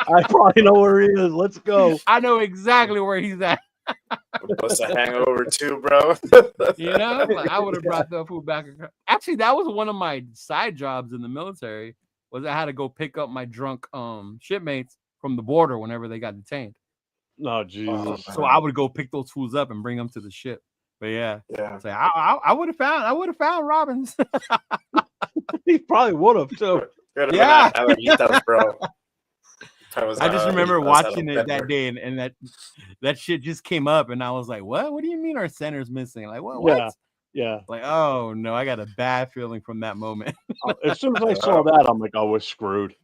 I probably know where he is. Let's go. I know exactly where he's at. Plus a hangover too, bro. You know, like, I would have brought the food back. Actually, that was one of my side jobs in the military. Was I had to go pick up my drunk shipmates from the border whenever they got detained. No, Jesus. So I would go pick those fools up and bring them to the ship. But yeah, Yeah. I would have found Robbins. He probably would have too. Yeah. Bro. I just remember watching it that day, and that shit just came up, and I was like, "What? What do you mean our center's missing? Like what? Yeah. Like, oh no, I got a bad feeling from that moment." As soon as I saw that, I'm like, "Oh, we're screwed.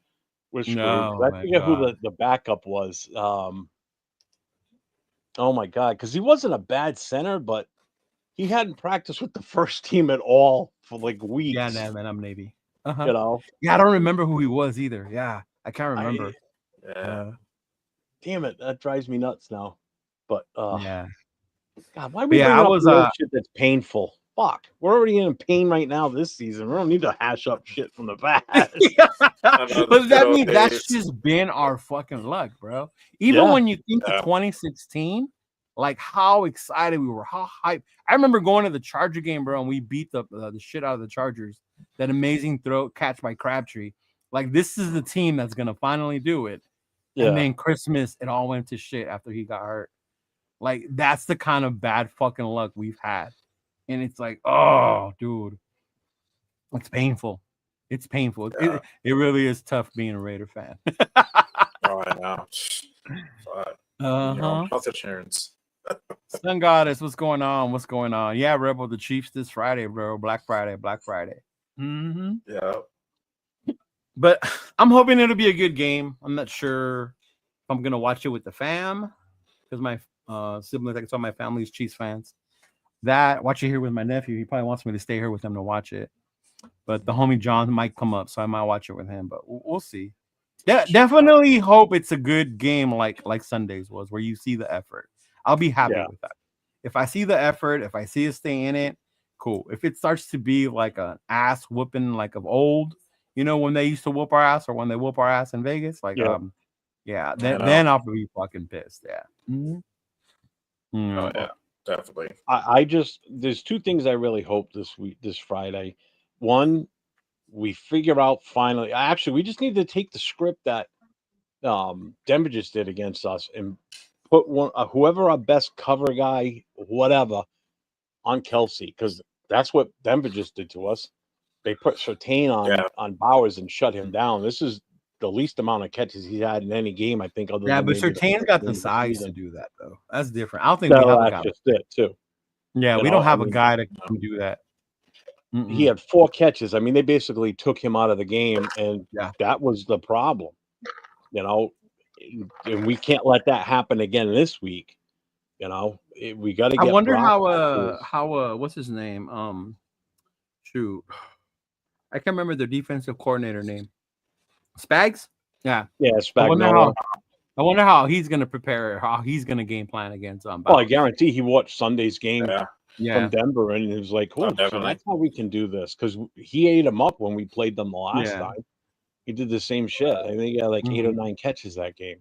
We're screwed." No, I forget who the backup was. Oh my god, because he wasn't a bad center, but he hadn't practiced with the first team at all for like weeks. Yeah, nah, man, I'm Navy. You know. Yeah, I don't remember who he was either. Yeah, I can't remember. Damn it, that drives me nuts now. But yeah, God, why we bring up shit that's painful? Fuck, we're already in pain right now this season. We don't need to hash up shit from the past. But that means that's just been our fucking luck, bro. Even when you think of 2016, like how excited we were, how hyped. I remember going to the Charger game, bro, and we beat the shit out of the Chargers. That amazing throw catch by Crabtree. Like, this is the team that's gonna finally do it. Yeah. And then Christmas, it all went to shit after he got hurt. Like, that's the kind of bad fucking luck we've had. And it's like, oh, dude, it's painful. It's painful. Yeah. It really is tough being a Raider fan. Oh, I know. Health insurance. Sun Goddess, what's going on? What's going on? Yeah, Rebel, the Chiefs this Friday, bro. Black Friday. Mm-hmm. Yeah. But I'm hoping it'll be a good game. I'm not sure if I'm gonna watch it with the fam because my siblings, like I saw, my family's Chiefs fans. Watch it here with my nephew. He probably wants me to stay here with him to watch it. But the homie John might come up, so I might watch it with him. But we'll see. Yeah, definitely hope it's a good game like Sundays was, where you see the effort. I'll be happy with that. If I see the effort, if I see us stay in it, cool. If it starts to be like an ass whooping like of old, you know, when they used to whoop our ass or when they whoop our ass in Vegas, like then I'll be fucking pissed. Yeah. Mm-hmm. Oh yeah, definitely. I just there's two things I really hope this Friday. One, we figure out finally. Actually, we just need to take the script that Denver just did against us and put whoever our best cover guy, whatever, on Kelsey, because that's what Denver just did to us. They put Surtain on Bowers and shut him down. This is the least amount of catches he's had in any game, I think. Other than but Surtain's got the size to do that, though. That's different. I don't think we have a guy. Just it too. Yeah, we don't have a guy that can do that. He had 4 catches. I mean, they basically took him out of the game, and that was the problem. You know, and we can't let that happen again this week. You know, we got to get. I wonder how what's his name? Shoot, I can't remember the defensive coordinator name. Spags? Yeah, Spags. I wonder how he's going to prepare, how he's going to game plan against Bowers. I guarantee he watched Sunday's game from Denver, and he was like, "Oh, so that's how we can do this." Because he ate him up when we played them the last time. He did the same shit. I think he had like 8 or 9 catches that game.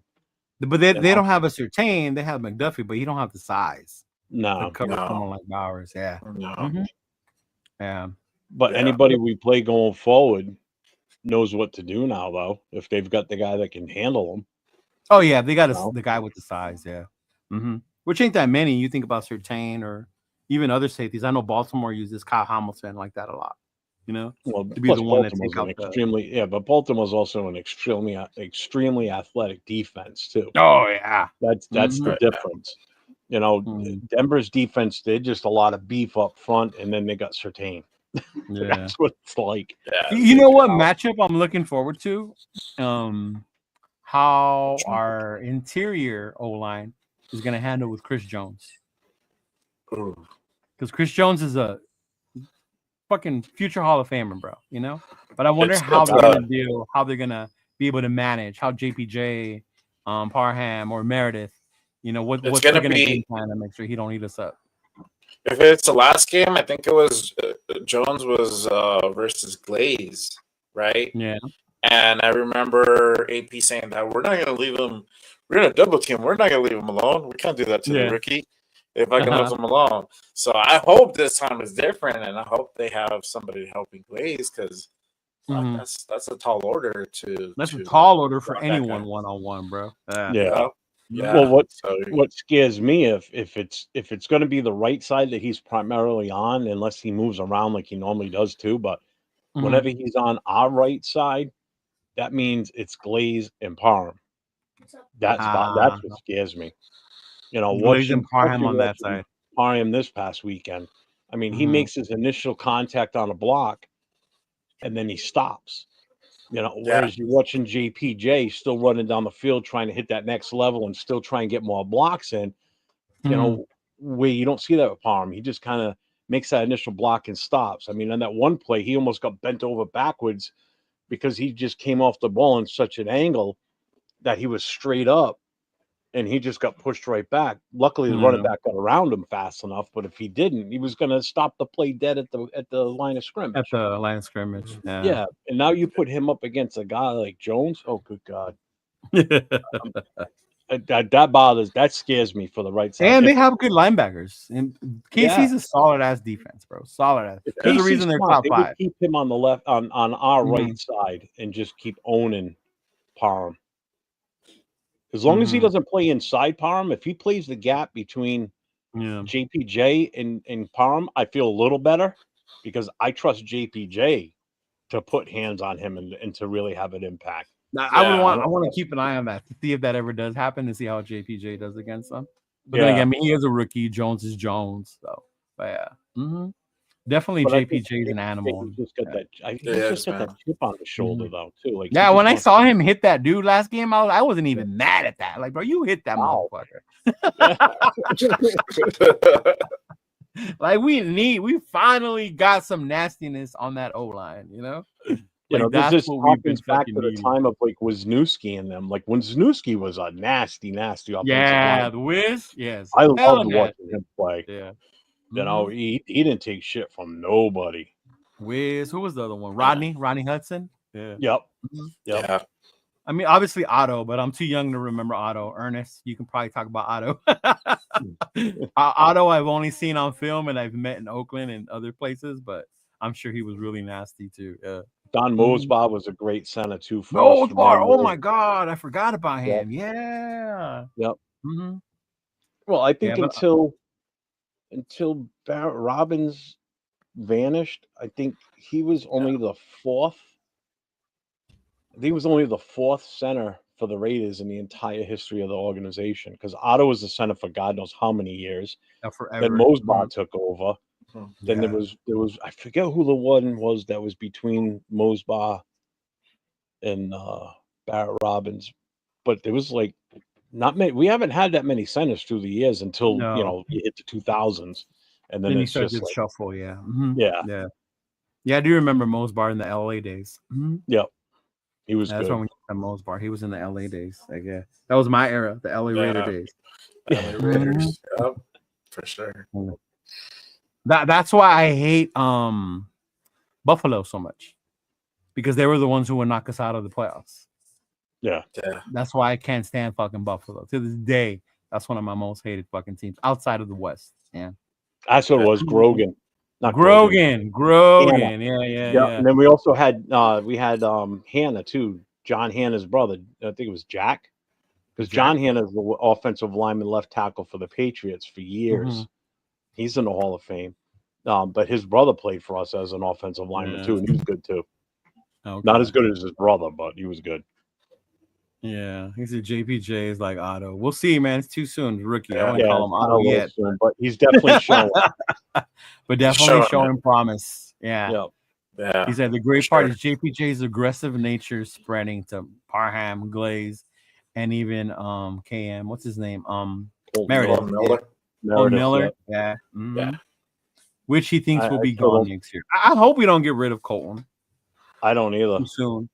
But they don't have a Surtain. They have McDuffie, but he don't have the size. No, to cover someone like Bowers. Yeah. No. Yeah. But anybody we play going forward knows what to do now, though. If they've got the guy that can handle them. Oh yeah, they got the guy with the size. Yeah. Which ain't that many. You think about Surtain or even other safeties. I know Baltimore uses Kyle Hamilton like that a lot. You know, well, to be the one that take out but Baltimore's also an extremely athletic defense too. Oh yeah, that's the difference. You know, Denver's defense did just a lot of beef up front, and then they got Surtain. Yeah, that's what it's like. Yeah, you know what matchup I'm looking forward to? How our interior O-line is going to handle with Chris Jones. Because Chris Jones is a fucking future Hall of Famer, bro. You know, but I wonder how they're gonna deal, how they're gonna be able to manage, how JPJ, Parham or Meredith, you know, what's gonna game plan to make sure he don't eat us up. If it's the last game, I think it was Jones was versus Glaze, right? Yeah. And I remember AP saying that we're not gonna leave him. We're gonna double team. We're not gonna leave him alone. We can't do that to the rookie. If I can leave him alone. So I hope this time is different, and I hope they have somebody helping Glaze because that's a tall order to. That's a tall order for anyone 1-on-1, bro. Yeah. Well, what scares me if it's going to be the right side that he's primarily on, unless he moves around like he normally does too. But whenever he's on our right side, that means it's Glaze and Parham. That's what scares me. You know, watching Parham on that side. Parham this past weekend. I mean, he makes his initial contact on a block, and then he stops. You know, whereas you're watching JPJ still running down the field trying to hit that next level and still try and get more blocks in. You know, where you don't see that with Parham. He just kind of makes that initial block and stops. I mean, on that one play, he almost got bent over backwards because he just came off the ball in such an angle that he was straight up. And he just got pushed right back. Luckily, the running back got around him fast enough. But if he didn't, he was going to stop the play dead at the line of scrimmage. At the line of scrimmage, yeah. And now you put him up against a guy like Jones. Oh, good God! That scares me for the right side. And they have good linebackers. And KC's a solid ass defense, bro. Solid ass. There's a reason they're top 5. Keep him on the left on our right side and just keep owning Parham. As long as he doesn't play inside Parham, if he plays the gap between JPJ and Parham, I feel a little better because I trust JPJ to put hands on him and to really have an impact. Now, I want to keep an eye on that to see if that ever does happen, to see how JPJ does against them. But then again, I mean, he is a rookie. Jones is Jones, so but definitely JPJ is an animal. He's just got that chip on the shoulder though too. Like when I saw him hit that dude last game, I wasn't even mad at that. Like, bro, you hit that motherfucker. Like we finally got some nastiness on that O line, you know. You know, this just harkens back to the time of like Wisniewski and them. Like Wisniewski was a nasty offensive line. The Wiz, yes. I loved watching him play. Yeah. You know, he didn't take shit from nobody. Wiz, who was the other one? Rodney Hudson. Yeah. Yeah. I mean, obviously Otto, but I'm too young to remember Otto. Ernest, you can probably talk about Otto. Otto, I've only seen on film and I've met in Oakland and other places, but I'm sure he was really nasty too. Don Mosbaugh was a great center too. Mosbaugh, oh my God, I forgot about him. Yeah. Yep. Well, I think until Barrett Robbins vanished, I think he was only the fourth. I think he was only the fourth center for the Raiders in the entire history of the organization. Because Otto was the center for God knows how many years. Forever. Then Mosbaugh took over. Then there was I forget who the one was that was between Mosbaugh and Barrett Robbins, but there was like not many. We haven't had that many centers through the years until you know you hit the 2000s, and then it's just like, shuffle. Yeah. Yeah. I do remember Mosbaugh in the LA days. Yep, he was. That's good. when we had Mosbaugh. He was in the LA days. Like, that was my era, the LA Raider days. LA Raiders, for sure. That's why I hate Buffalo so much, because they were the ones who would knock us out of the playoffs. Yeah. That's why I can't stand fucking Buffalo to this day. That's one of my most hated fucking teams outside of the West. Yeah, that's what it was. Grogan, not Grogan. Yeah. And then we also had Hanna too. John Hanna's brother. I think it was Jack, because John Hanna is the offensive lineman left tackle for the Patriots for years. He's in the Hall of Fame. But his brother played for us as an offensive lineman too, and he was good too. Okay. Not as good as his brother, but he was good. Yeah, he's a JPJ is like Otto. We'll see, man. It's too soon. Rookie. I wouldn't call him Otto yet, but he's definitely showing. Showing promise. Yeah. He said the great part is JPJ's aggressive nature spreading to Parham, Glaze, and even KM. What's his name? Meredith. Meredith, Miller. Yeah. Mhm. Yeah. Which he thinks will I be still gone don't- next year. I hope we don't get rid of Colton I don't either. too soon.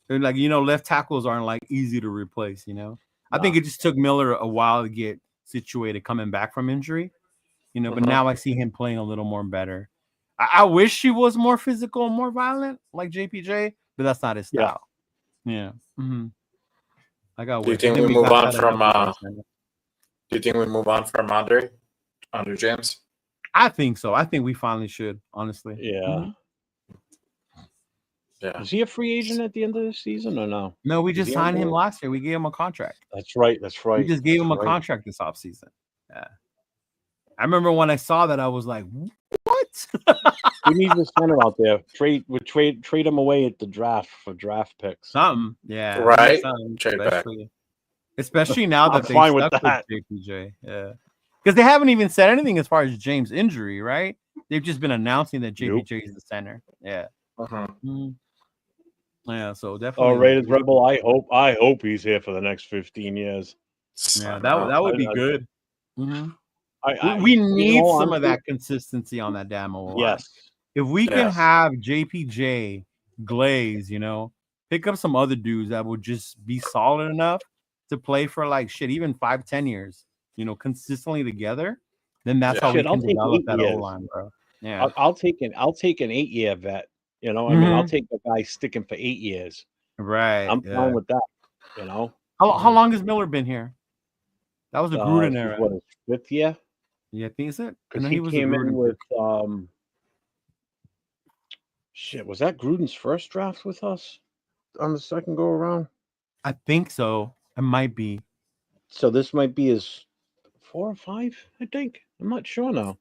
And like, left tackles aren't like easy to replace, I think Nah. it just took Miller a while to get situated coming back from injury, but Mm-hmm. now I see him playing a little more better. I wish he was more physical and more violent like JPJ, but that's not his Yeah. style. Yeah. Mm-hmm. I got. Do you think we move on from? Do you think we move on from Andre James? I think so. I think we finally should. Honestly. Yeah. Mhm. Yeah. Is he a free agent at the end of the season or no? No, we Is just he on signed him board? last year. We gave him a contract. That's right. That's right. We just gave him a That's right. contract this offseason. Yeah. I remember when I saw that, I was like, "What?" We need the center out there. Trade him away at the draft for draft picks. Something, yeah, Right. something, Trade back. especially now I'm that they fine with stuck that. with JPJ. Yeah, because they haven't even said anything as far as James' injury, right? They've just been announcing that JPJ is the center. Yeah. Mhm. Yeah, so definitely. Oh, Raiders Rebel. I hope he's here for the next 15 years. Yeah, that would be good. Mhm. We need some of that consistency on that damn O line. Yes. If we can Yes. have JPJ, Glaze, pick up some other dudes that would just be solid enough to play for like shit, even 5-10 years, consistently together, then that's how we Shit, I'll can take develop 8 that years. O line, bro. Yeah. I'll take an 8-year vet. I mean, I'll take a guy sticking for 8 years. Right. I'm fine with that. How long has Miller been here? That was the Gruden This is era. what, his 5th year? Yeah, I think it's it. Because No, he was came the in Gruden. with shit. Was that Gruden's first draft with us on the second go around? I think so. It might be. So this might be his 4 or 5. I think. I'm not sure now.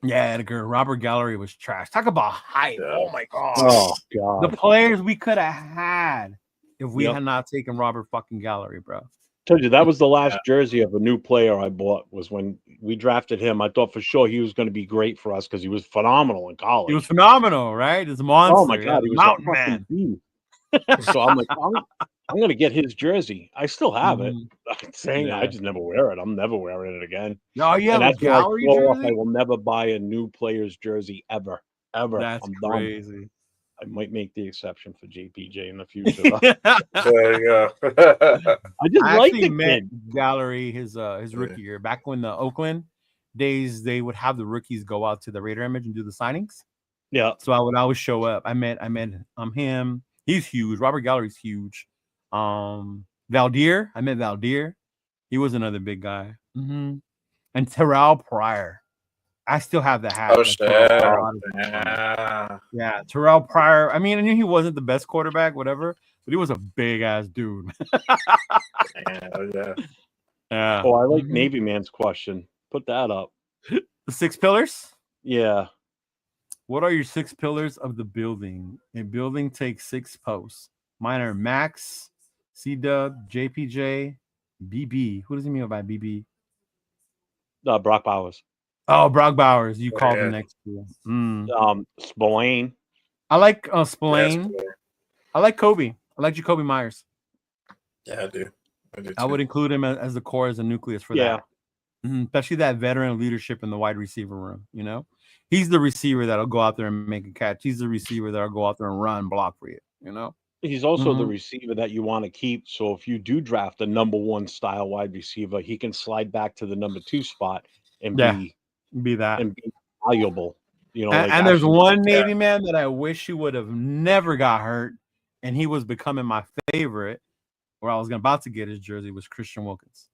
Yeah, Edgar. Robert Gallery was trash. Talk about hype. Yeah. Oh my god. Oh god. The players we could have had if we Yep. had not taken Robert fucking Gallery, bro. Told you that was the last jersey of a new player I bought was when we drafted him. I thought for sure he was going to be great for us because he was phenomenal in college. He was phenomenal, right? This monster. Oh my god, he was mountain a man. fucking beast. So I'm like, I'm going to get his jersey. I still have it. I'm saying I just never wear it. I'm never wearing it again. No, you have And a that's where I Gallery swore off jersey? I will never buy a new player's jersey ever. That's I'm done. crazy. I might make the exception for JPJ in the future. Though. There you go. I just I like actually the met kid. Gallery his rookie year. Back when the Oakland days, they would have the rookies go out to the Raider Image and do the signings. Yeah. So I would always show up. I met him. He's huge. Robert Gallery's huge. Valdir. I met Valdir. He was another big guy. And Terrell Pryor. I still have the hat. Oh, that shit. Terrell Pryor- Yeah. Yeah, Terrell Pryor. I mean, I knew he wasn't the best quarterback, whatever, but he was a big ass dude. Yeah. Yeah. Oh, I like Navy Man's question. Put that up. The 6 pillars? Yeah. What are your 6 pillars of the building? A building takes 6 posts. Mine are Max, C-Dub, JPJ, BB. Who does he mean by BB? Brock Bowers. Oh, Brock Bowers. You called yeah. him next to him. Spillane. I like Spillane. Yes, I like Kobe. I like Jacoby Myers. yeah, I do. I would include him as the core, as a nucleus for that. Especially that veteran leadership in the wide receiver room. He's the receiver that'll go out there and make a catch. He's the receiver that'll go out there and run block for you. He's also the receiver that you want to keep. So if you do draft a number 1 style wide receiver, he can slide back to the number 2 spot and be that and be valuable. And there's one Navy man that I wish he would have never got hurt, and he was becoming my favorite. Where I was about to get his jersey was Christian Wilkins.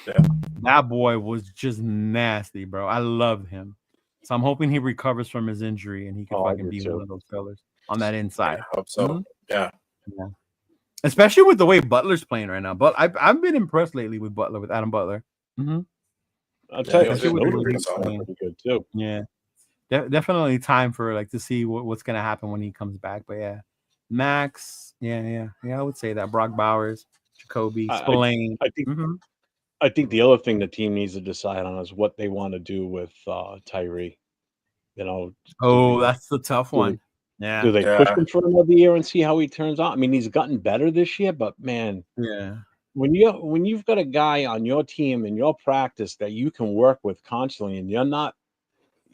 Yeah. That boy was just nasty, bro. I love him. So I'm hoping he recovers from his injury and he can fucking be one of those fellas on that inside. I hope so. Yeah. Especially with the way Butler's playing right now. But I've been impressed lately with Adam Butler. I'll tell you, he's been Snowden pretty is solid. pretty good too. Yeah. Definitely time for to see what's gonna happen when he comes back. But yeah. Max, yeah, I would say that. Brock Bowers, Jacoby, Spillane. I think the other thing the team needs to decide on is what they want to do with Tyree. That's the tough one. Yeah. Do they push him for another year and see how he turns out? I mean, he's gotten better this year, but man, when you've got a guy on your team in your practice that you can work with constantly, and you're not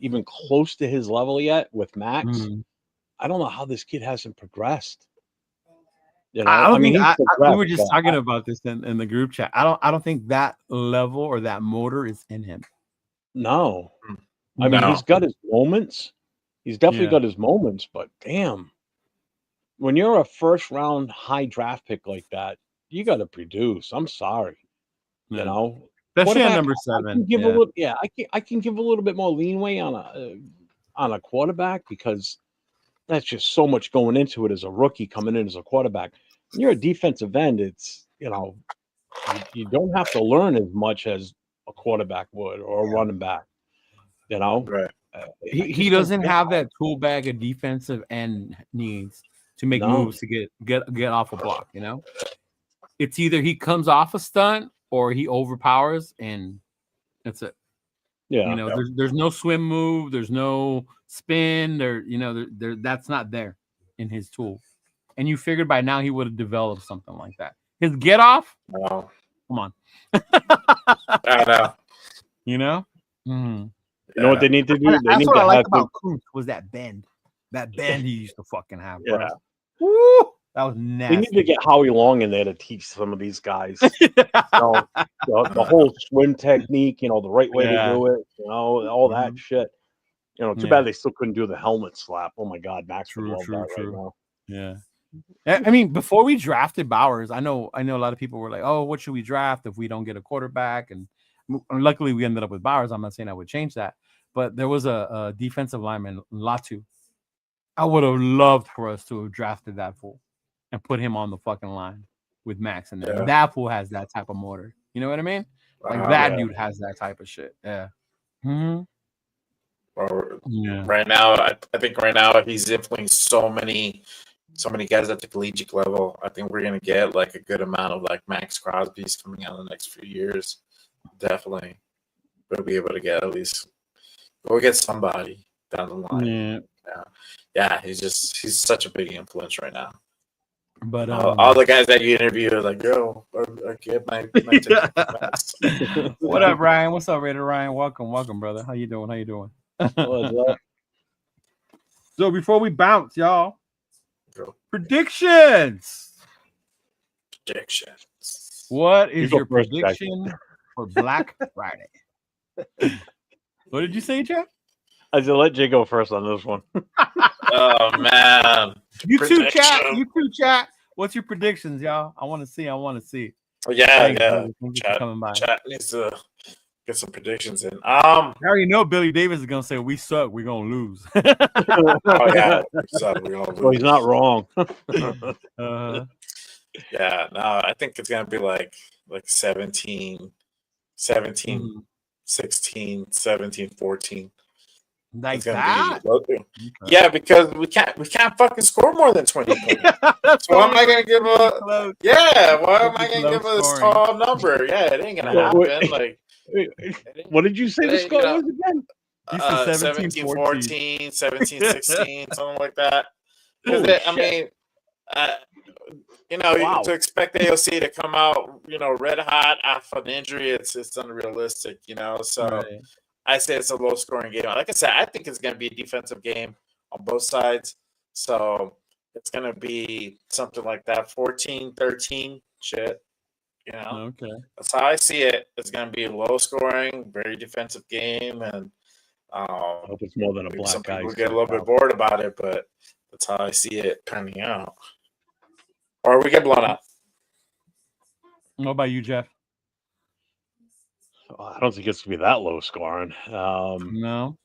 even close to his level yet with Max, I don't know how this kid hasn't progressed. You know, I mean, we were just but talking about this in the group chat. I don't think that level or that motor is in him. No, I mean he's got his moments. He's definitely got his moments, but damn, when you're a first round high draft pick like that, you got to produce. I'm sorry, you know, especially at number 7. I can give a little bit more leeway on a quarterback because that's just so much going into it as a rookie coming in as a quarterback. When you're a defensive end, it's, you know, you don't have to learn as much as a quarterback would or a running back. You know, right? He doesn't have that tool bag of defensive end needs to make moves to get off a block. You know, it's either he comes off a stunt or he overpowers, and that's it. Yeah, you know, there's no swim move, there's no spin, that's not there in his tool. And you figured by now he would have developed something like that. His get off, come on. I know. You know? You know what they need to do? That's what I like about Kuntz was that bend. That bend he used to fucking have. Bro. Yeah. Woo! That was nasty. We need to get Howie Long in there to teach some of these guys. The whole swim technique, you know, the right way to do it, you know, all that shit. You know, too bad they still couldn't do the helmet slap. Oh my God, Max would love that right now. Yeah. I mean, before we drafted Bowers, I know a lot of people were like, "Oh, what should we draft if we don't get a quarterback?" And luckily, we ended up with Bowers. I'm not saying I would change that, but there was a defensive lineman, Latu. I would have loved for us to have drafted that fool and put him on the fucking line with Max in there. Yeah. That fool has that type of motor. You know what I mean? Like that dude has that type of shit. Yeah. Mm-hmm. Right now, I think right now he's influenced so many guys at the collegiate level. I think we're gonna get like a good amount of like Max Crosby's coming out in the next few years. Definitely, we'll be able to get at least we'll get somebody down the line. Yeah. He's such a big influence right now. But all the guys that you interview are like, "Yo, I get my What up, Ryan? What's up, Raider Ryan? Welcome, brother. How you doing? So before we bounce, y'all. Predictions. What is your prediction for Black Friday? What did you say, Jeff? I said let Jay go first on this one. Oh man. You two chat. What's your predictions, y'all? I want to see. Yeah. Chat needs to get some predictions in. I already know Billy Davis is gonna say we suck, we're gonna lose. Oh yeah, we suck, we're gonna lose. Well, he's not wrong. Yeah, no, I think it's gonna be like 17, 16, 17, 14. Like that? Yeah, because we can't fucking score more than 20 points. So why am I gonna give a this tall number? Yeah, it ain't gonna happen. Like what did you say the score was again? 17, 14, 17, 16, something like that. To expect AOC to come out, red hot after an injury, it's unrealistic, So right. I say it's a low scoring game. Like I said, I think it's going to be a defensive game on both sides. So it's going to be something like that, 14-13 shit. Okay. That's how I see it. It's going to be a low scoring, very defensive game, and I hope it's more than a black guy. People get a little bit bored about it, but that's how I see it panning out. Or we get blown out. What about you, Jeff? I don't think it's going to be that low scoring. No.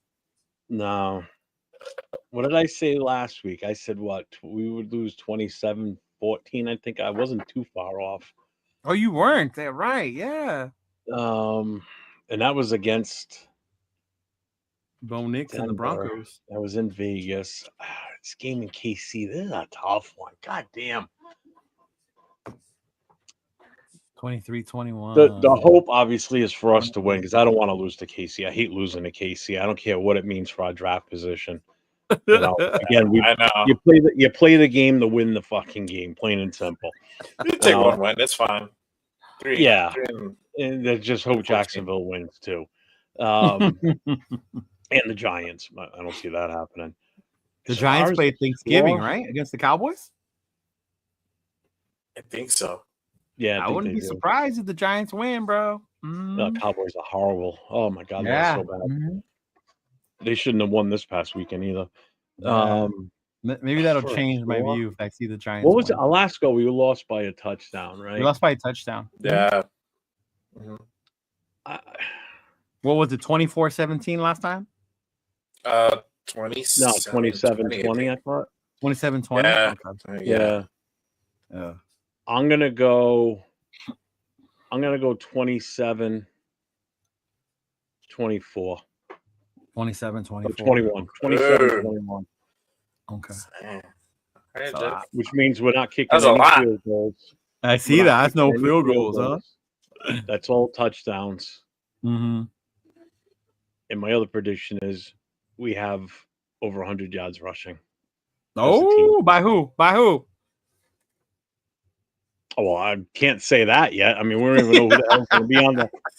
What did I say last week? I said what? We would lose 27-14. I think I wasn't too far off. Oh, you weren't. That right? Yeah. And that was against Bo Nix and the Broncos. That was in Vegas. This game in KC. This is a tough one. God damn. 23-21. The hope obviously is for us to win because I don't want to lose to KC. I hate losing to KC. I don't care what it means for our draft position. Again, you play the game to win the fucking game, plain and simple. You take one win, it's fine. 3. Yeah. 3 and I just hope Jacksonville wins too. And the Giants. I don't see that happening. The Giants play Thanksgiving, 4? right? Against the Cowboys? I think so. Yeah, I wouldn't be surprised if the Giants win, bro. The Cowboys are horrible. Oh my god, Yeah. they're so bad. They shouldn't have won this past weekend either. Yeah. Maybe that'll for change my sure. view if I see the Giants. What was it? win. Alaska? We lost by a touchdown, right? We lost by a touchdown. Yeah. What was it? 24-17 last time? 20. No, 27-20, I thought. 27-20? Yeah. Okay. Yeah. I'm gonna go 27-24. 27-24. 21. 27-21. Okay. Which means we're not kicking That's a any lot. field goals. I see We're that. not That's no kicking any field goals, huh? That's all touchdowns. Mm-hmm. And my other prediction is we have over 100 yards rushing. Oh, by who? By who? Oh, well, I can't say that yet. I mean, we don't even know who the hell's going to be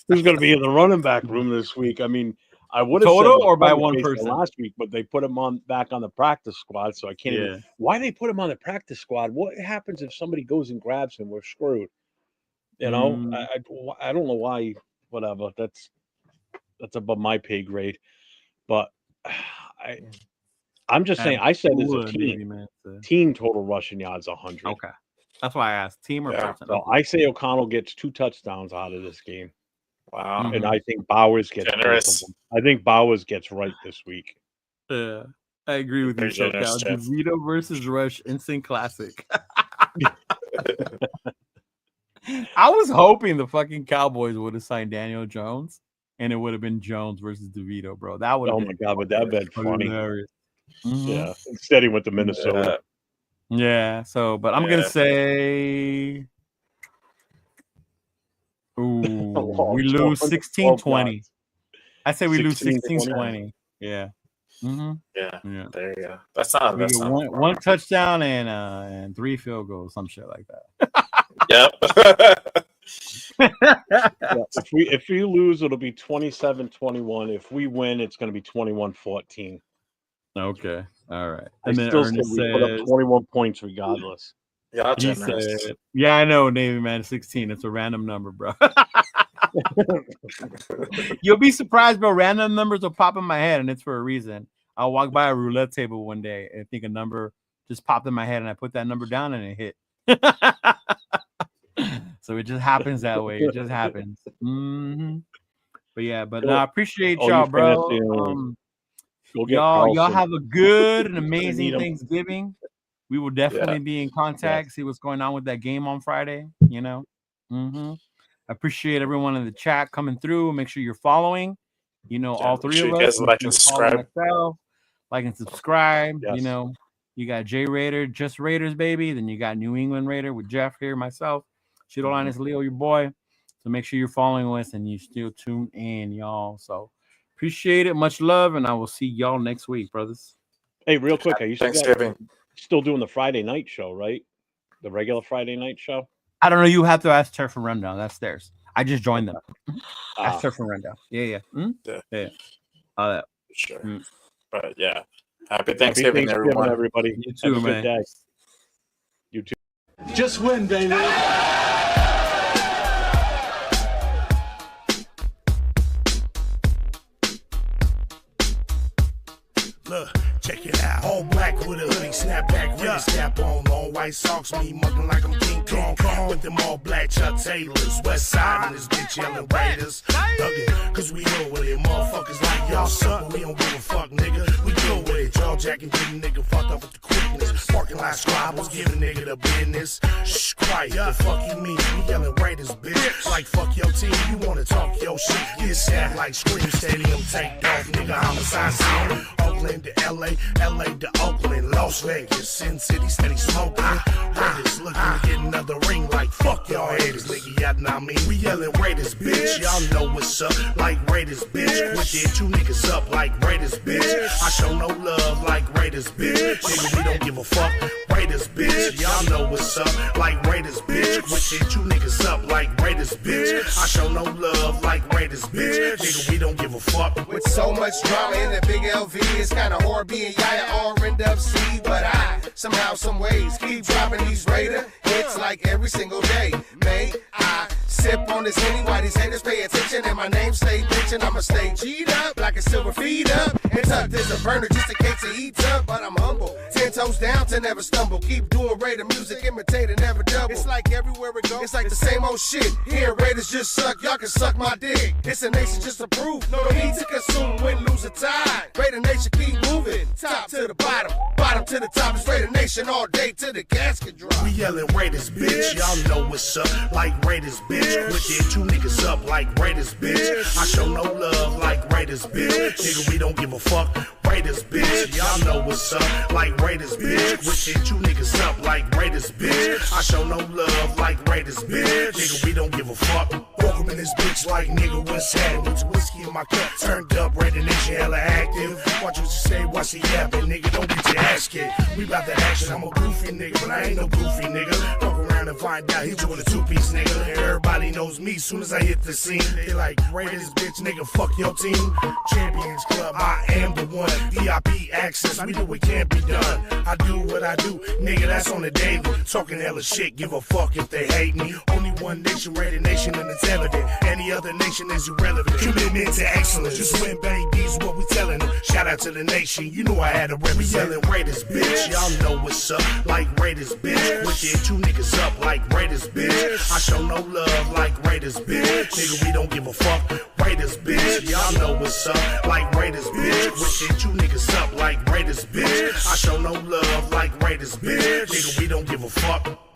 who's going to be in the running back room this week. I mean, I would have Total said or by Montgomery one based on person? last week, but they put him back on the practice squad, so I can't. Even, why they put him on the practice squad? What happens if somebody goes and grabs him? We're screwed. You know, I don't know why. Whatever. That's above my pay grade. But I'm just saying. I said as a team total rushing yards 100. Okay, that's why I asked team or person. So I say O'Connell gets 2 touchdowns out of this game. Wow. And I think Bowers gets generous. I think Bowers gets right this week. Yeah, I agree with you, SoCal. DeVito versus Rush, instant classic. I was hoping the fucking Cowboys would have signed Daniel Jones, and it would have been Jones versus DeVito, bro. That would. Oh my god, but that'd been funny. Yeah. Instead, he went to Minnesota. Yeah. So, but I'm gonna say. Ooh, we lose 16-20. I say we lose 16-20. Yeah. Mm-hmm. Yeah. Yeah. There you go. That's not. That's not one touchdown and 3 field goals, some shit like that. Yep. If we lose, it'll be 27-21. If we win, it's going to be 21-14. Okay. All right. And then still Ernest says, we put up 21 points regardless. Yeah, he said, yeah, I know, Navy man. 16. It's a random number, bro. You'll be surprised, bro. Random numbers will pop in my head, and it's for a reason. I'll walk by a roulette table one day and think a number just popped in my head, and I put that number down, and it hit. So it just happens that way. It just happens. Mm-hmm. But yeah, but I appreciate y'all, bro. Y'all have a good and amazing Thanksgiving. We will definitely be in contact, see what's going on with that game on Friday, you know. I appreciate everyone in the chat coming through. Make sure you're following, you know, all 3 of us. Like and subscribe. Like and subscribe. Yes. You know, you got Jay Raider, just Raiders, baby. Then you got New England Raider with Jeff here, myself. Shido Linus Leo, your boy. So make sure you're following us and you still tune in, y'all. So appreciate it. Much love, and I will see y'all next week, brothers. Hey, real quick, are you Thanksgiving still doing the Friday night show, right? The regular Friday night show? I don't know. You have to ask Turf and Rundown. That's theirs. I just joined them. Ask Turf and Rundown. Yeah. All that. Sure. But yeah. Happy Thanksgiving, everyone. Everybody. You too, man. Good day. You too. Just win, baby. Look, check it out. All black with a hoodie, snapback, with a snap on. Long white socks, me mugging like I'm King Kong. With them all black Chuck Taylors. West side and this bitch yelling Raiders. Thuggin', cause we know what it. Motherfuckers like y'all suck, but we don't give a fuck, nigga. We deal with it. Jaw jacking, getting nigga fucked up with the quickness. Parking lot squabbles, giving nigga the business. Shh, quiet. The fuck you mean? We yelling Raiders, bitch. Like fuck your team, you wanna talk your shit. Get sad like Scream Stadium, take off, nigga. Homicide scene. Oakland to LA, LA to Oakland, Las Vegas, Sin City, steady smoking. Raiders looking to get another ring like fuck y'all haters, nigga. Y'all know I mean, we yelling Raiders, bitch. Y'all know what's up, like Raiders, bitch. With it, 2 niggas up like Raiders, bitch. I show no love like like Raiders, bitch. Nigga, we don't give a fuck. Raiders, bitch. Y'all know what's up, like Raiders, bitch. We hit you niggas up like Raiders, bitch. I show no love like Raiders, bitch. Nigga, we don't give a fuck. With so much drama in the big LV, it's kinda hard being Yaya or end up C. But I, somehow, some ways, keep dropping these Raider hits like every single day. May I sip on this Henny while these haters pay attention and my name stay bitchin'. I'ma stay G'd up like a silver feed up and tucked as a burner just in case it heats up. But I'm humble, 10 toes down to never stumble. Keep doing Raider music, imitating, never double. It's like everywhere we go, it's like the same old shit. Here Raiders just suck, y'all can suck my dick. It's a nation just to prove, no need to consume, win, lose, or tie. Raider Nation keep moving, top to the bottom, bottom to the top. It's Raider Nation all day till the casket drop. We yelling Raiders, bitch. Y'all know what's up, like Raiders, bitch. Quick hit two niggas up like Raiders, bitch. I show no love like Raiders, bitch. Nigga, we don't give a fuck. Raiders, bitch. Y'all know what's up, like Raiders, bitch. Quick hit two niggas up like Raiders, bitch. I show no love like Raiders, bitch. Nigga, we don't give a fuck. Welcome in this bitch like nigga, what's happening? With whiskey in my cup, turned up, Raider Nation hella active. Watch what you say, watch the yapping, nigga, don't get your ass kicked. We bout the action, I'm a goofy nigga, but I ain't no goofy nigga. Fuck around and find out he's doing a two-piece nigga. Everybody knows me soon as I hit the scene. They like, Raiders, bitch, nigga, fuck your team. Champions Club, I am the one. VIP access, we do what can't be done. I do what I do, nigga, that's on the daily. Talking hella shit, give a fuck if they hate me. Only one nation, Raider Nation, and it's evident. Any other nation is irrelevant. Commitment to excellence, just win, babies, what we telling them. Shout out to the nation, you know I had to represent. We yelling Raiders, bitch, y'all know what's up, like Raiders, bitch. Wicked two niggas up like Raiders, bitch. I show no love like Raiders, bitch. Nigga, we don't give a fuck. Raiders, bitch, y'all know what's up, like Raiders, bitch. Wicked two niggas up like Raiders, bitch. I show no love like Raiders, bitch. Nigga, we don't give a fuck.